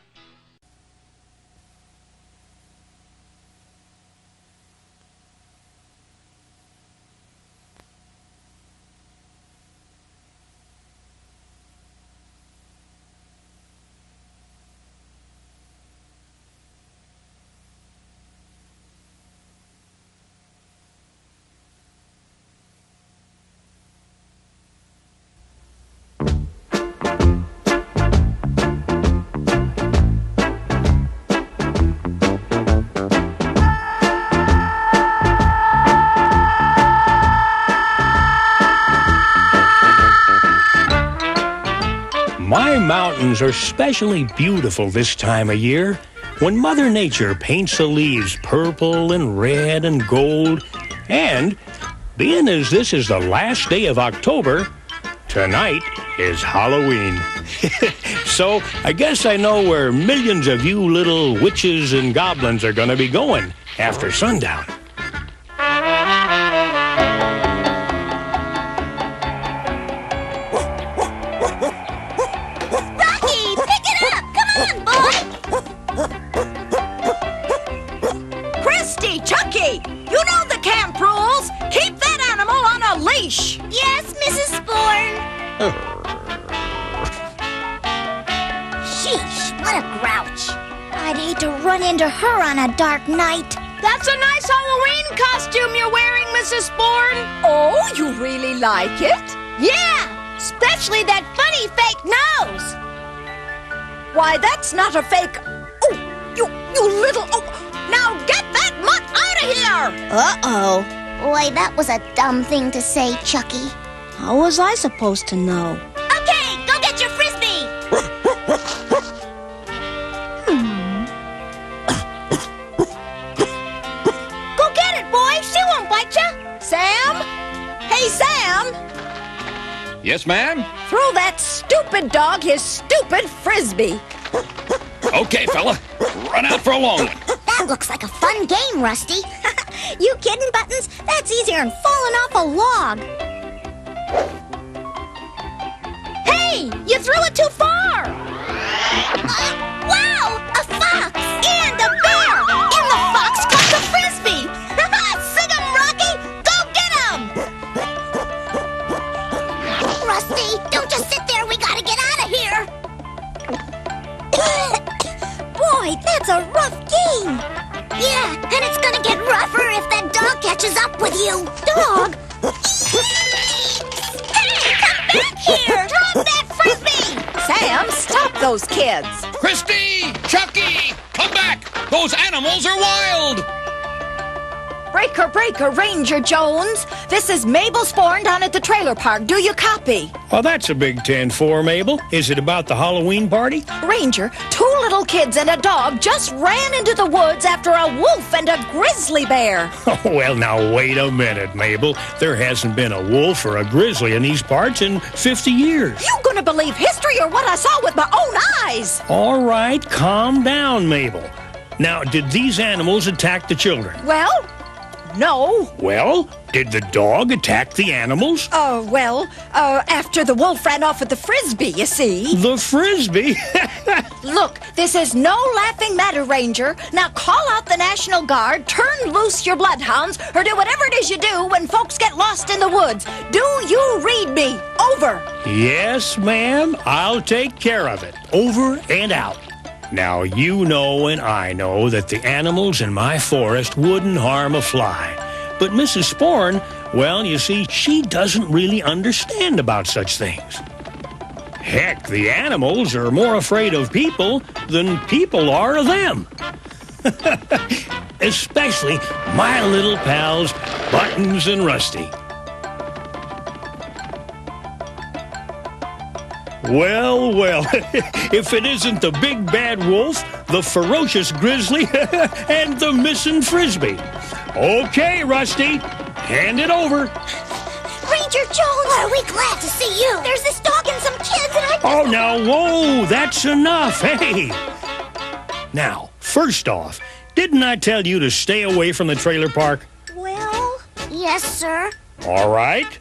My mountains are especially beautiful this time of year, when Mother Nature paints the leaves purple and red and gold. And, being as this is the last day of October, tonight is Halloween. So, I guess I know where millions of you little witches and goblins are going to be going after sundown. Yes, Mrs. Sporn. Sheesh, what a grouch. I'd hate to run into her on a dark night. That's a nice Halloween costume you're wearing, Mrs. Sporn. Oh, you really like it? Yeah, especially that funny fake nose. Why, that's not a fake... Oh, you little... Oh, now get that mutt out of here! Uh-oh. Boy, that was a dumb thing to say, Chucky. How was I supposed to know? Okay, go get your Frisbee! Go get it, boy. She won't bite you. Sam? Hey, Sam! Yes, ma'am? Throw that stupid dog his stupid Frisbee. Okay, fella. Run out for a long one. That looks like a fun game, Rusty. You kidding, Buttons? That's easier than falling off a log. Hey, you threw it too far. Wow, a fox and a bear. In the fox caught the Frisbee. Sing 'em, Rocky. Go get 'em. Rusty, don't just sit there. We gotta get out of here. Boy, that's a rough game. Yeah, and it's gonna get rougher if that dog catches up with you. Dog? Hey, come back here! Drop that Frisbee! Sam, stop those kids. Christy! Chucky! Come back! Those animals are wild! Break Breaker, breaker, Ranger Jones. This is Mabel Sporn down at the trailer park. Do you copy? Well, that's a big 10-4, Mabel. Is it about the Halloween party? Ranger, 2 little kids and a dog just ran into the woods after a wolf and a grizzly bear. Oh, well, now, wait a minute, Mabel. There hasn't been a wolf or a grizzly in these parts in 50 years. You gonna believe history or what I saw with my own eyes? All right, calm down, Mabel. Now, did these animals attack the children? Well, no. Well, did the dog attack the animals? After the wolf ran off with the frisbee, you see. The frisbee? Look, this is no laughing matter, Ranger. Now call out the National Guard, turn loose your bloodhounds, or do whatever it is you do when folks get lost in the woods. Do you read me? Over. Yes, ma'am. I'll take care of it. Over and out. Now, you know and I know that the animals in my forest wouldn't harm a fly. But Mrs. Sporn, well, you see, she doesn't really understand about such things. Heck, the animals are more afraid of people than people are of them. Especially my little pals, Buttons and Rusty. Well, well, if it isn't the big bad wolf, the ferocious grizzly, and the missing frisbee. Okay, Rusty, hand it over. Ranger Jones! Are we glad to see you? There's this dog and some kids and I... Oh, now, whoa, that's enough, hey. Now, first off, didn't I tell you to stay away from the trailer park? Well, yes, sir. All right.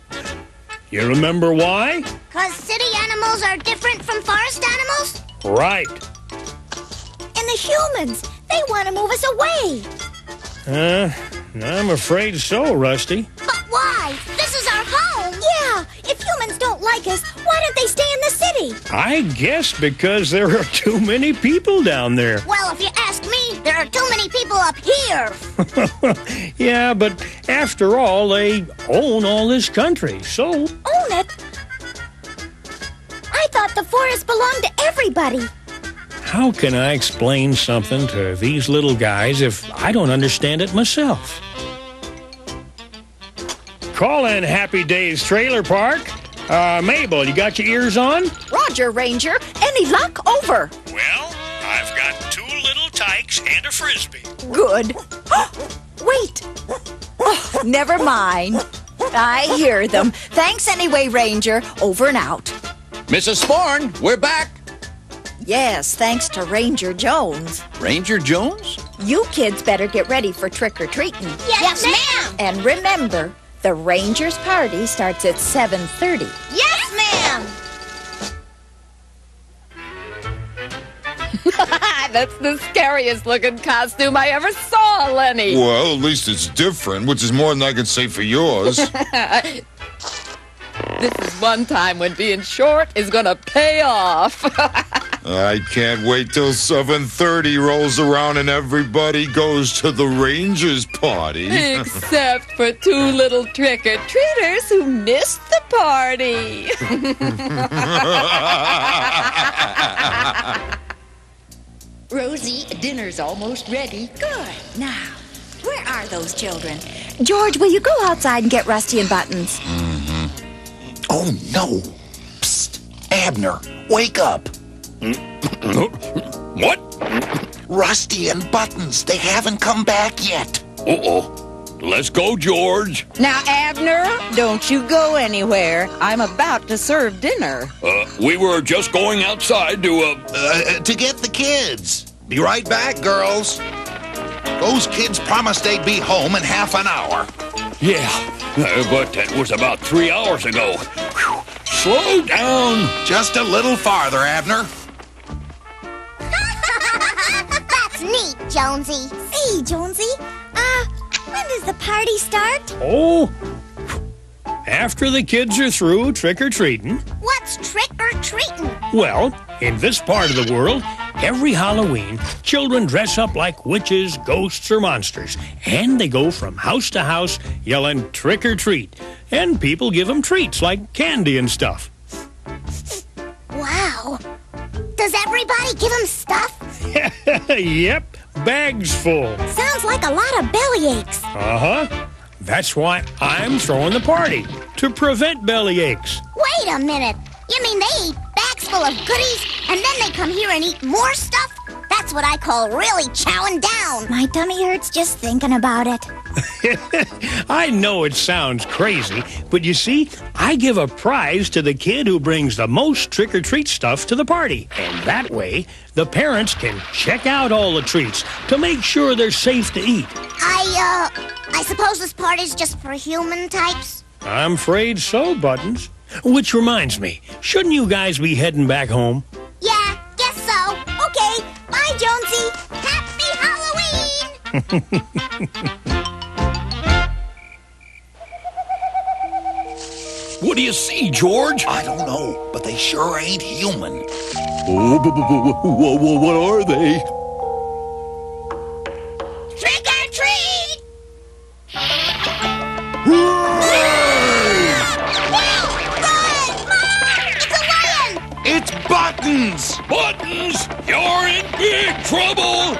You remember why? 'Cause city animals are different from forest animals? Right. And the humans, they want to move us away. I'm afraid so, Rusty. But why? This is our home. Yeah, if humans don't like us, why don't they stay in the city? I guess because there are too many people down there. Well, if you ask me, there are too many people up here. Yeah, but after all, they own all this country, so... Own it? I thought the forest belonged to everybody. How can I explain something to these little guys if I don't understand it myself? Call in Happy Days Trailer Park. Mabel, you got your ears on? Roger, Ranger. Any luck? Over. Well, I've got 2 little tykes and a frisbee. Good. Wait. Oh, never mind. I hear them. Thanks anyway, Ranger. Over and out. Mrs. Sporn, we're back. Yes, thanks to Ranger Jones. Ranger Jones? You kids better get ready for trick-or-treating. Yes, ma'am. And remember, the Rangers' party starts at 7:30. Yes, ma'am. That's the scariest looking costume I ever saw, Lenny. Well, at least it's different, which is more than I can say for yours. This is one time when being short is gonna pay off. I can't wait till 7:30 rolls around and everybody goes to the Rangers party. Except for 2 little trick-or-treaters who missed the party. Rosie, dinner's almost ready. Good. Now, where are those children? George, will you go outside and get Rusty and Buttons? Oh, no. Psst. Abner, wake up. What? Rusty and Buttons, they haven't come back yet. Uh-oh. Let's go, George. Now, Abner, don't you go anywhere. I'm about to serve dinner. We were just going outside to get the kids. Be right back, girls. Those kids promised they'd be home in half an hour. Yeah, but that was about 3 hours ago. Whew. Slow down. Just a little farther, Abner. That's neat, Jonesy. Say, Jonesy, when does the party start? Oh, after the kids are through trick-or-treating. What's trick-or-treating? Well, in this part of the world, every Halloween, children dress up like witches, ghosts, or monsters. And they go from house to house yelling trick-or-treat. And people give them treats like candy and stuff. Wow. Does everybody give them stuff? Yep, bags full. Sounds like a lot of bellyaches. Uh-huh. That's why I'm throwing the party, to prevent belly aches. Wait a minute. You mean they eat bags full of goodies and then they come here and eat more stuff? That's what I call really chowing down. My tummy hurts just thinking about it. I know it sounds crazy, but you see, I give a prize to the kid who brings the most trick-or-treat stuff to the party. And that way, the parents can check out all the treats to make sure they're safe to eat. I suppose this party's just for human types? I'm afraid so, Buttons. Which reminds me, shouldn't you guys be heading back home? Yeah, guess so. Okay, bye, Jonesy. Happy Halloween! What do you see, George? I don't know, but they sure ain't human. Oh, what are they? Trick or treat! It's Buttons! Buttons, you're in big trouble!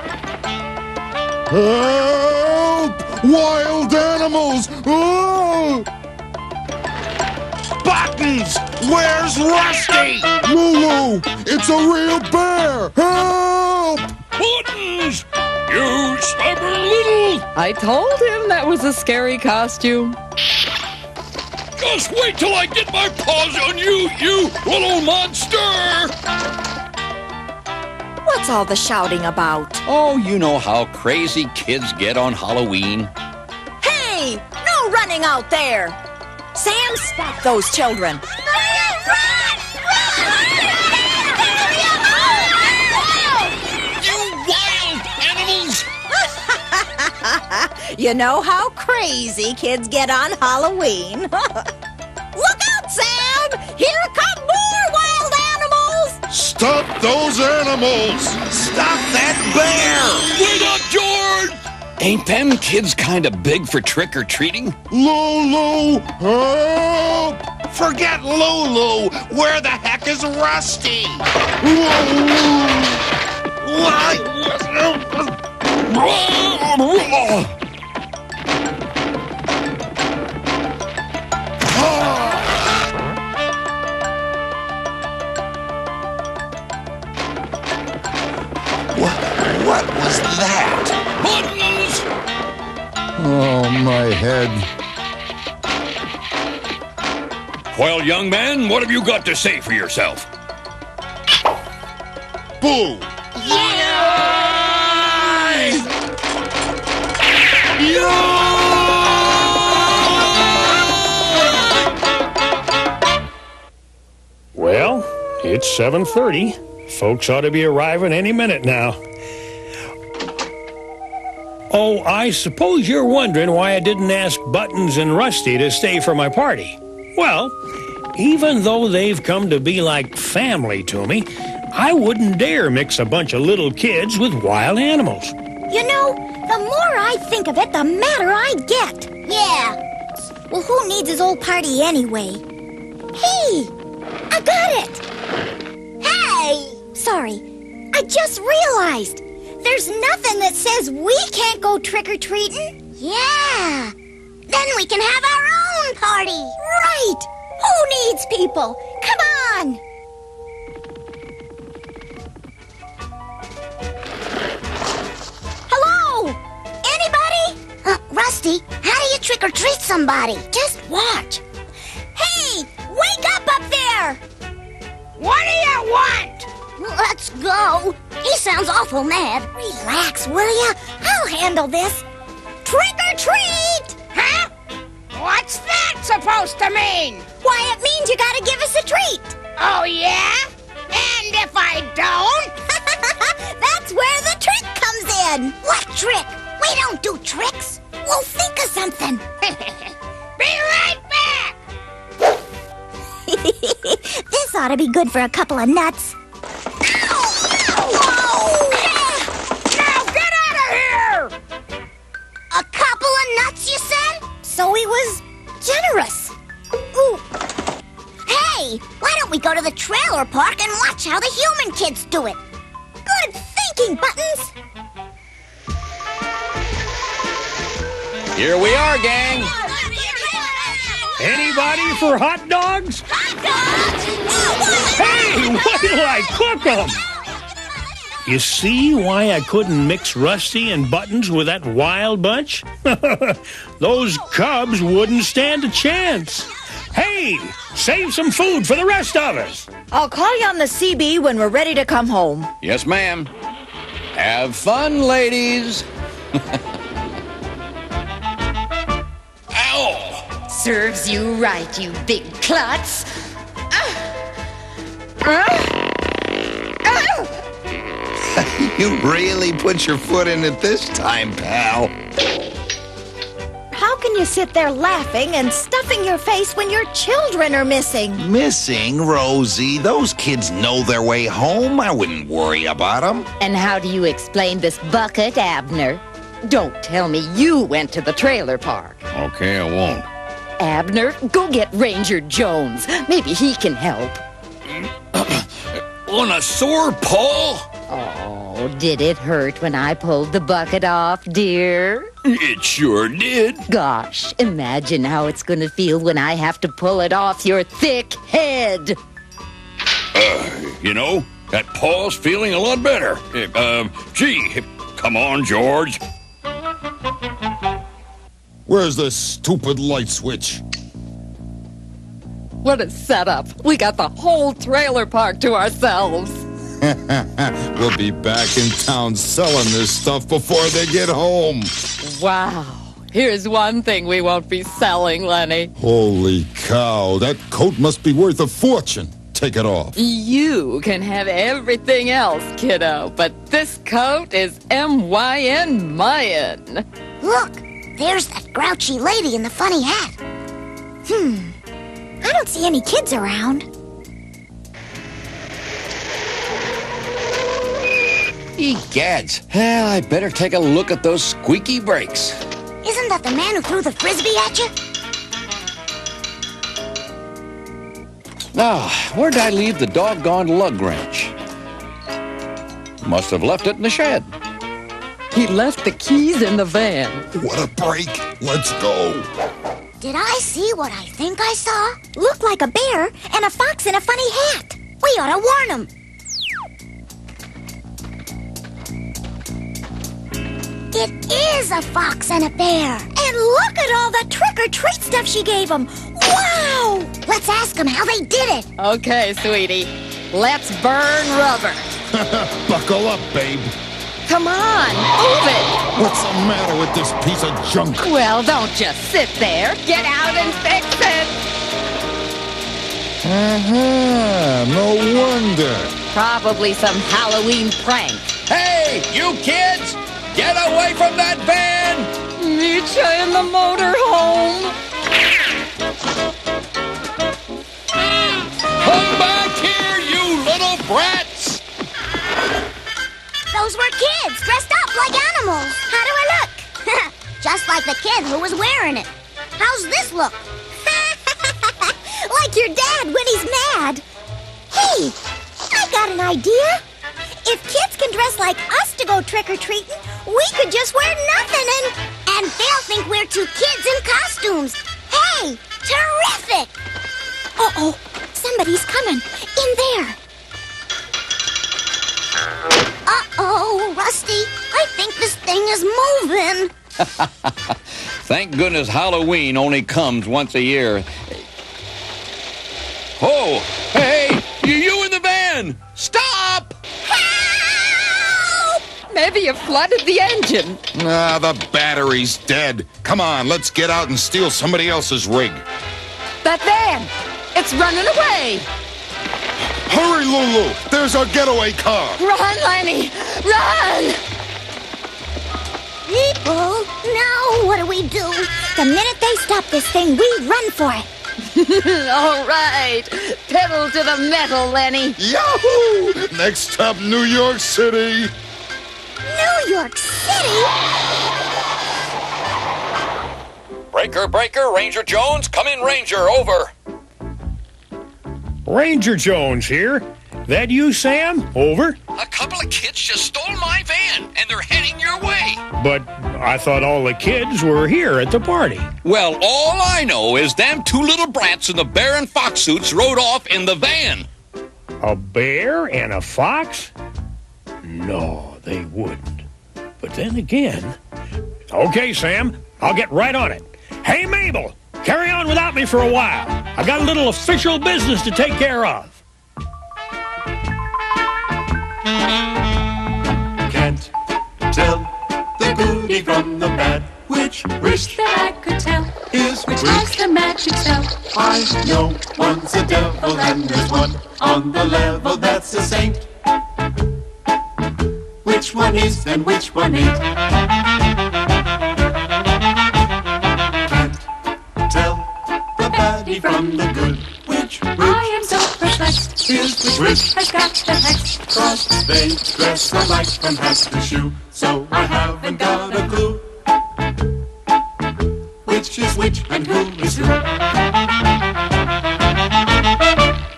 Help! Wild animals! Oh! Buttons! Where's Rusty? Lulu! It's a real bear! Help! Buttons! You stubborn little... I told him that was a scary costume. Just wait till I get my paws on you, you little monster! What's all the shouting about? Oh, you know how crazy kids get on Halloween. Hey! No running out there! Sam, stop those children! You wild animals! You know how crazy kids get on Halloween. Look out, Sam! Here come more wild animals! Stop those animals! Stop that bear! Wait up, George! Ain't them kids kind of big for trick-or-treating? Lulu! Help! Forget Lulu! Where the heck is Rusty? What was that? Buttons! Oh, my head. Well, young man, what have you got to say for yourself? Boo! Well, it's 7:30. Folks ought to be arriving any minute now. Oh, I suppose you're wondering why I didn't ask Buttons and Rusty to stay for my party. Well, even though they've come to be like family to me, I wouldn't dare mix a bunch of little kids with wild animals. You know, the more I think of it, the madder I get. Yeah. Well, who needs his old party anyway? Hey! I got it! Hey! Sorry. I just realized. There's nothing that says we can't go trick-or-treating. Yeah. Then we can have our own party. Right. Who needs people? Come on. Hello? Anybody? Rusty, how do you trick-or-treat somebody? Just watch. Hey, wake up there! What do you want? Let's go. He sounds awful mad. Relax, will ya? I'll handle this. Trick or treat! Huh? What's that supposed to mean? Why, it means you gotta give us a treat. Oh, yeah? And if I don't? That's where the trick comes in. What trick? We don't do tricks. We'll think of something. Be right back! This ought to be good for a couple of nuts. Whoa! Now get out of here! A couple of nuts, you said? So he was generous. Ooh. Hey, why don't we go to the trailer park and watch how the human kids do it? Good thinking, Buttons. Here we are, gang. Anybody for hot dogs? Hey, wait till I cook them! You see why I couldn't mix Rusty and Buttons with that wild bunch? Those cubs wouldn't stand a chance. Hey, save some food for the rest of us. I'll call you on the CB when we're ready to come home. Yes, ma'am. Have fun, ladies. Ow! Serves you right, you big klutz. You really put your foot in it this time, pal. How can you sit there laughing and stuffing your face when your children are missing? Missing, Rosie? Those kids know their way home. I wouldn't worry about them. And how do you explain this bucket, Abner? Don't tell me you went to the trailer park. Okay, I won't. Abner, go get Ranger Jones. Maybe he can help. On a sore paw? Oh, did it hurt when I pulled the bucket off, dear? It sure did. Gosh, imagine how it's going to feel when I have to pull it off your thick head. You know, that paw's feeling a lot better. Gee, come on, George. Where's the stupid light switch? What a setup. We got the whole trailer park to ourselves. We'll be back in town selling this stuff before they get home. Wow. Here's one thing we won't be selling, Lenny. Holy cow, that coat must be worth a fortune. Take it off. You can have everything else, kiddo, but this coat is M-Y-N Mayan. Look, there's that grouchy lady in the funny hat. I don't see any kids around. Egads. Well, I better take a look at those squeaky brakes. Isn't that the man who threw the frisbee at you? Now, where'd I leave the doggone lug wrench? Must have left it in the shed. He left the keys in the van. What a break. Let's go. Did I see what I think I saw? Looked like a bear and a fox in a funny hat. We ought to warn them. It is a fox and a bear. And look at all the trick-or-treat stuff she gave them. Wow! Let's ask them how they did it. Okay, sweetie. Let's burn rubber. Buckle up, babe. Come on, move it. What's the matter with this piece of junk? Well, don't just sit there. Get out and fix it. No wonder. Probably some Halloween prank. Hey, you kids! Get away from that van! Meet you in the motorhome. Come back here, you little brats! Those were kids dressed up like animals. How do I look? Just like the kid who was wearing it. How's this look? Like your dad when he's mad. Hey, I got an idea. If kids can dress like us to go trick-or-treating, we could just wear nothing and they'll think we're two kids in costumes. Hey, terrific! Uh-oh, somebody's coming. In there. Uh-oh, Rusty. I think this thing is moving. Thank goodness Halloween only comes once a year. Oh, hey, you in the van! Stop! Help! Maybe you flooded the engine. Ah, the battery's dead. Come on, let's get out and steal somebody else's rig. That van! It's running away! Hurry, Lulu! There's our getaway car! Run, Lenny! Run! People, now what do we do? The minute they stop this thing, we run for it. All right. Pedal to the metal, Lenny. Yahoo! Next stop, New York City. New York City? Breaker, breaker, Ranger Jones. Come in, Ranger. Over. Ranger Jones here. That you, Sam? Over. A couple of kids just stole my van, and they're heading your way. But I thought all the kids were here at the party. Well, all I know is them two little brats in the bear and fox suits rode off in the van. A bear and a fox? No, they wouldn't. But then again... Okay, Sam, I'll get right on it. Hey, Mabel, carry on without me for a while. I got a little official business to take care of. Can't tell the goodie from the bad. Which Wish that I could tell is which has the magic spell. I know one's a devil and there's one on the level that's a saint. Which one is and which one ain't? Can't tell the baddie from the good. Which I am so perplexed. is Which wish has got the hex? 'cause they dress alike from hat to shoe. So I haven't got a clue. Which is which and who is who?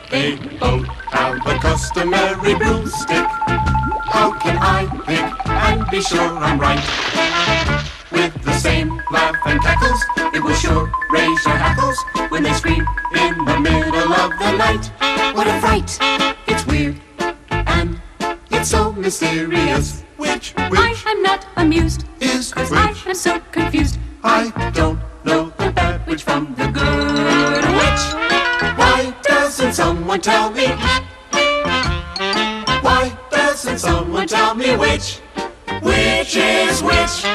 They both have a customary broomstick. How can I pick and be sure I'm right? With the same laugh and cackles, it will sure raise your hackles when they scream in the middle of the night. What a fright! It's weird and it's so mysterious. Which I am not amused, is 'cause which? I am so confused. I don't know the bad witch from the good witch. Why doesn't someone tell me? Why doesn't someone tell me which is which?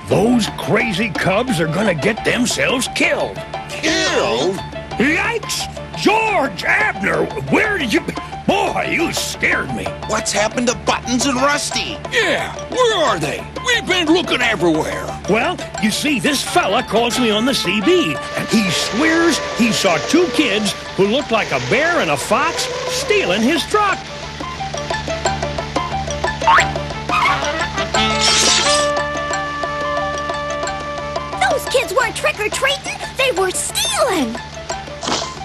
Those crazy cubs are gonna get themselves killed. Killed? Yikes! George, Abner, where did you... Boy, you scared me. What's happened to Buttons and Rusty? Yeah, where are they? We've been looking everywhere. Well, you see, this fella calls me on the CB, and he swears he saw two kids who looked like a bear and a fox stealing his truck. Those kids weren't trick-or-treating, they were stealing!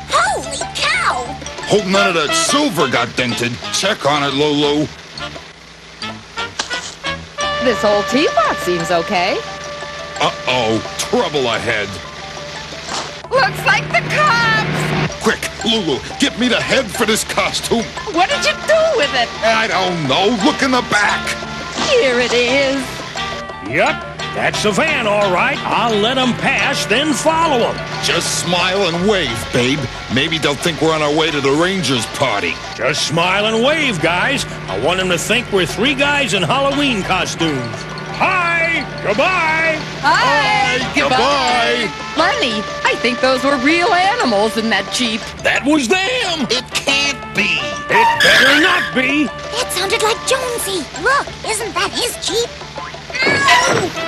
Holy cow! Hope none of that silver got dented. Check on it, Lulu. This old teapot seems okay. Uh-oh, trouble ahead. Looks like the cops! Quick, Lulu, get me the head for this costume. What did you do with it? I don't know. Look in the back. Here it is. Yep, that's the van, all right. I'll let them pass, then follow them. Just smile and wave, babe. Maybe they'll think we're on our way to the Rangers party. Just smile and wave, guys. I want them to think we're three guys in Halloween costumes. Hi! Goodbye! Hi! Goodbye! Lenny, I think those were real animals in that Jeep. That was them. It can't be. It better not be. That sounded like Jonesy. Look, isn't that his Jeep?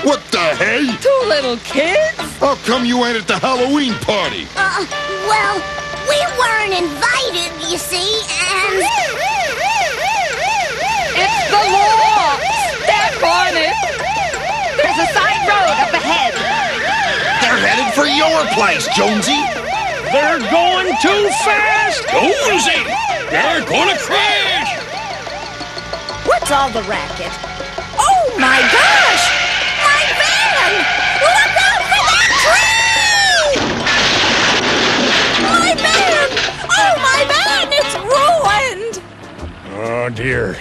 What the hey? Two little kids? How come you ain't at the Halloween party? Well, we weren't invited, you see, and... It's the law! Step on it! There's a side road up ahead. They're headed for your place, Jonesy. They're going too fast. Jonesy! They're gonna crash! What's all the racket? Oh, my gosh! My van! Look out for that tree! My van! Oh, my van! It's ruined! Oh, dear.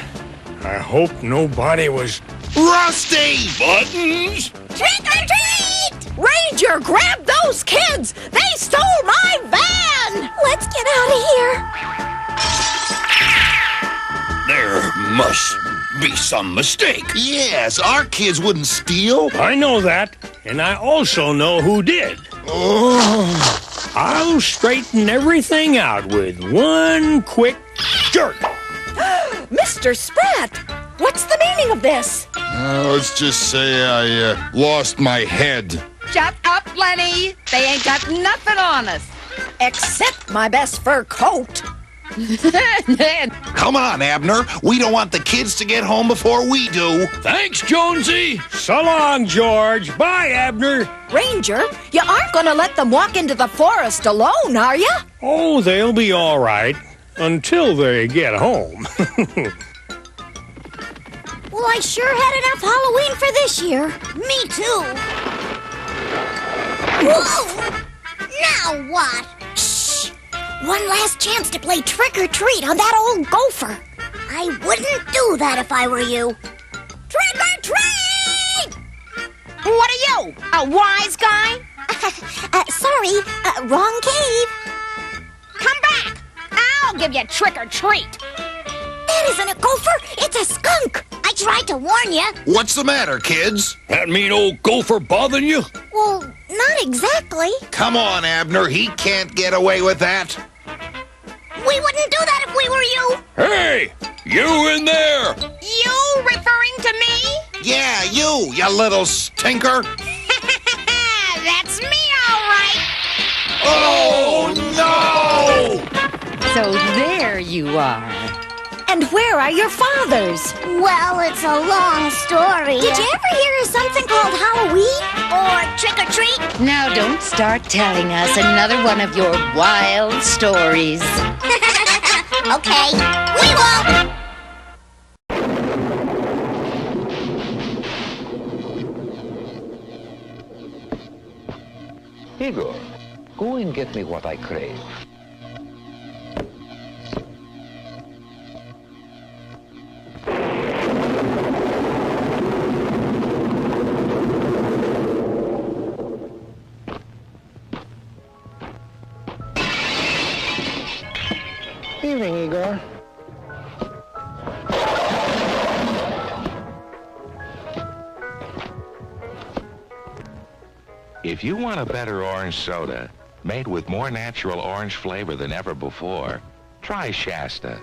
I hope nobody was... Rusty! Buttons! Trick or treat! Ranger, grab those kids! They stole my van! Let's get out of here. There must be some mistake. Yes, our kids wouldn't steal. I know that, and I also know who did. Oh. I'll straighten everything out with one quick jerk. Mr. Spratt, what's the meaning of this? Let's just say I lost my head. Shut up, Lenny. They ain't got nothing on us. Except my best fur coat. Come on, Abner. We don't want the kids to get home before we do. Thanks, Jonesy. So long, George. Bye, Abner. Ranger, you aren't going to let them walk into the forest alone, are you? Oh, they'll be all right until they get home. Well, I sure had enough Halloween for this year. Me too. Whoa! Now what? Shh! One last chance to play trick or treat on that old gopher. I wouldn't do that if I were you. Trick or treat! What are you, a wise guy? Sorry, wrong cave. Come back. I'll give you trick or treat. That isn't a gopher, it's a skunk. I tried to warn you. What's the matter, kids? That mean old gopher bothering you? Well, not exactly. Come on, Abner. He can't get away with that. We wouldn't do that if we were you. Hey, you in there? You referring to me? Yeah, you little stinker. That's me, all right. Oh, no! So there you are. And where are your fathers? Well, it's a long story. Did you ever hear of something called Halloween? Or trick or treat? Now don't start telling us another one of your wild stories. Okay, we won't. Igor, go and get me what I crave. Evening, Igor. If you want a better orange soda, made with more natural orange flavor than ever before, try Shasta.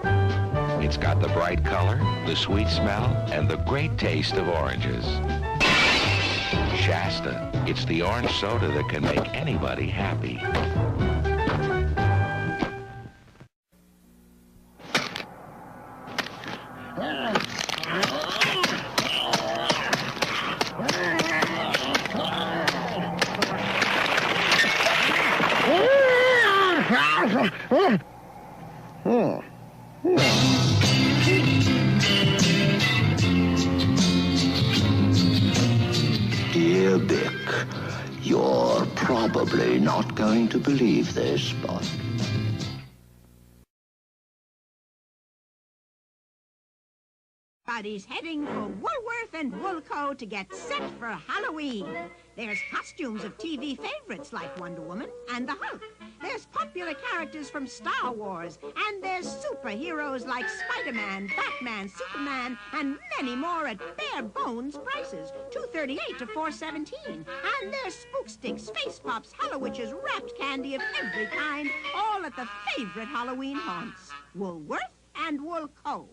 It's got the bright color, the sweet smell, and the great taste of oranges. Shasta, it's the orange soda that can make anybody happy. Dear Bick, you're probably not going to believe this, but... Everybody's heading for Woolworth and Woolco to get set for Halloween. There's costumes of TV favorites like Wonder Woman and the Hulk. There's popular characters from Star Wars. And there's superheroes like Spider-Man, Batman, Superman, and many more at bare bones prices. $2.38 to $4.17. And there's Spook Sticks, Face Pops, Hallowitches, wrapped candy of every kind, all at the favorite Halloween haunts. Woolworth and Woolco.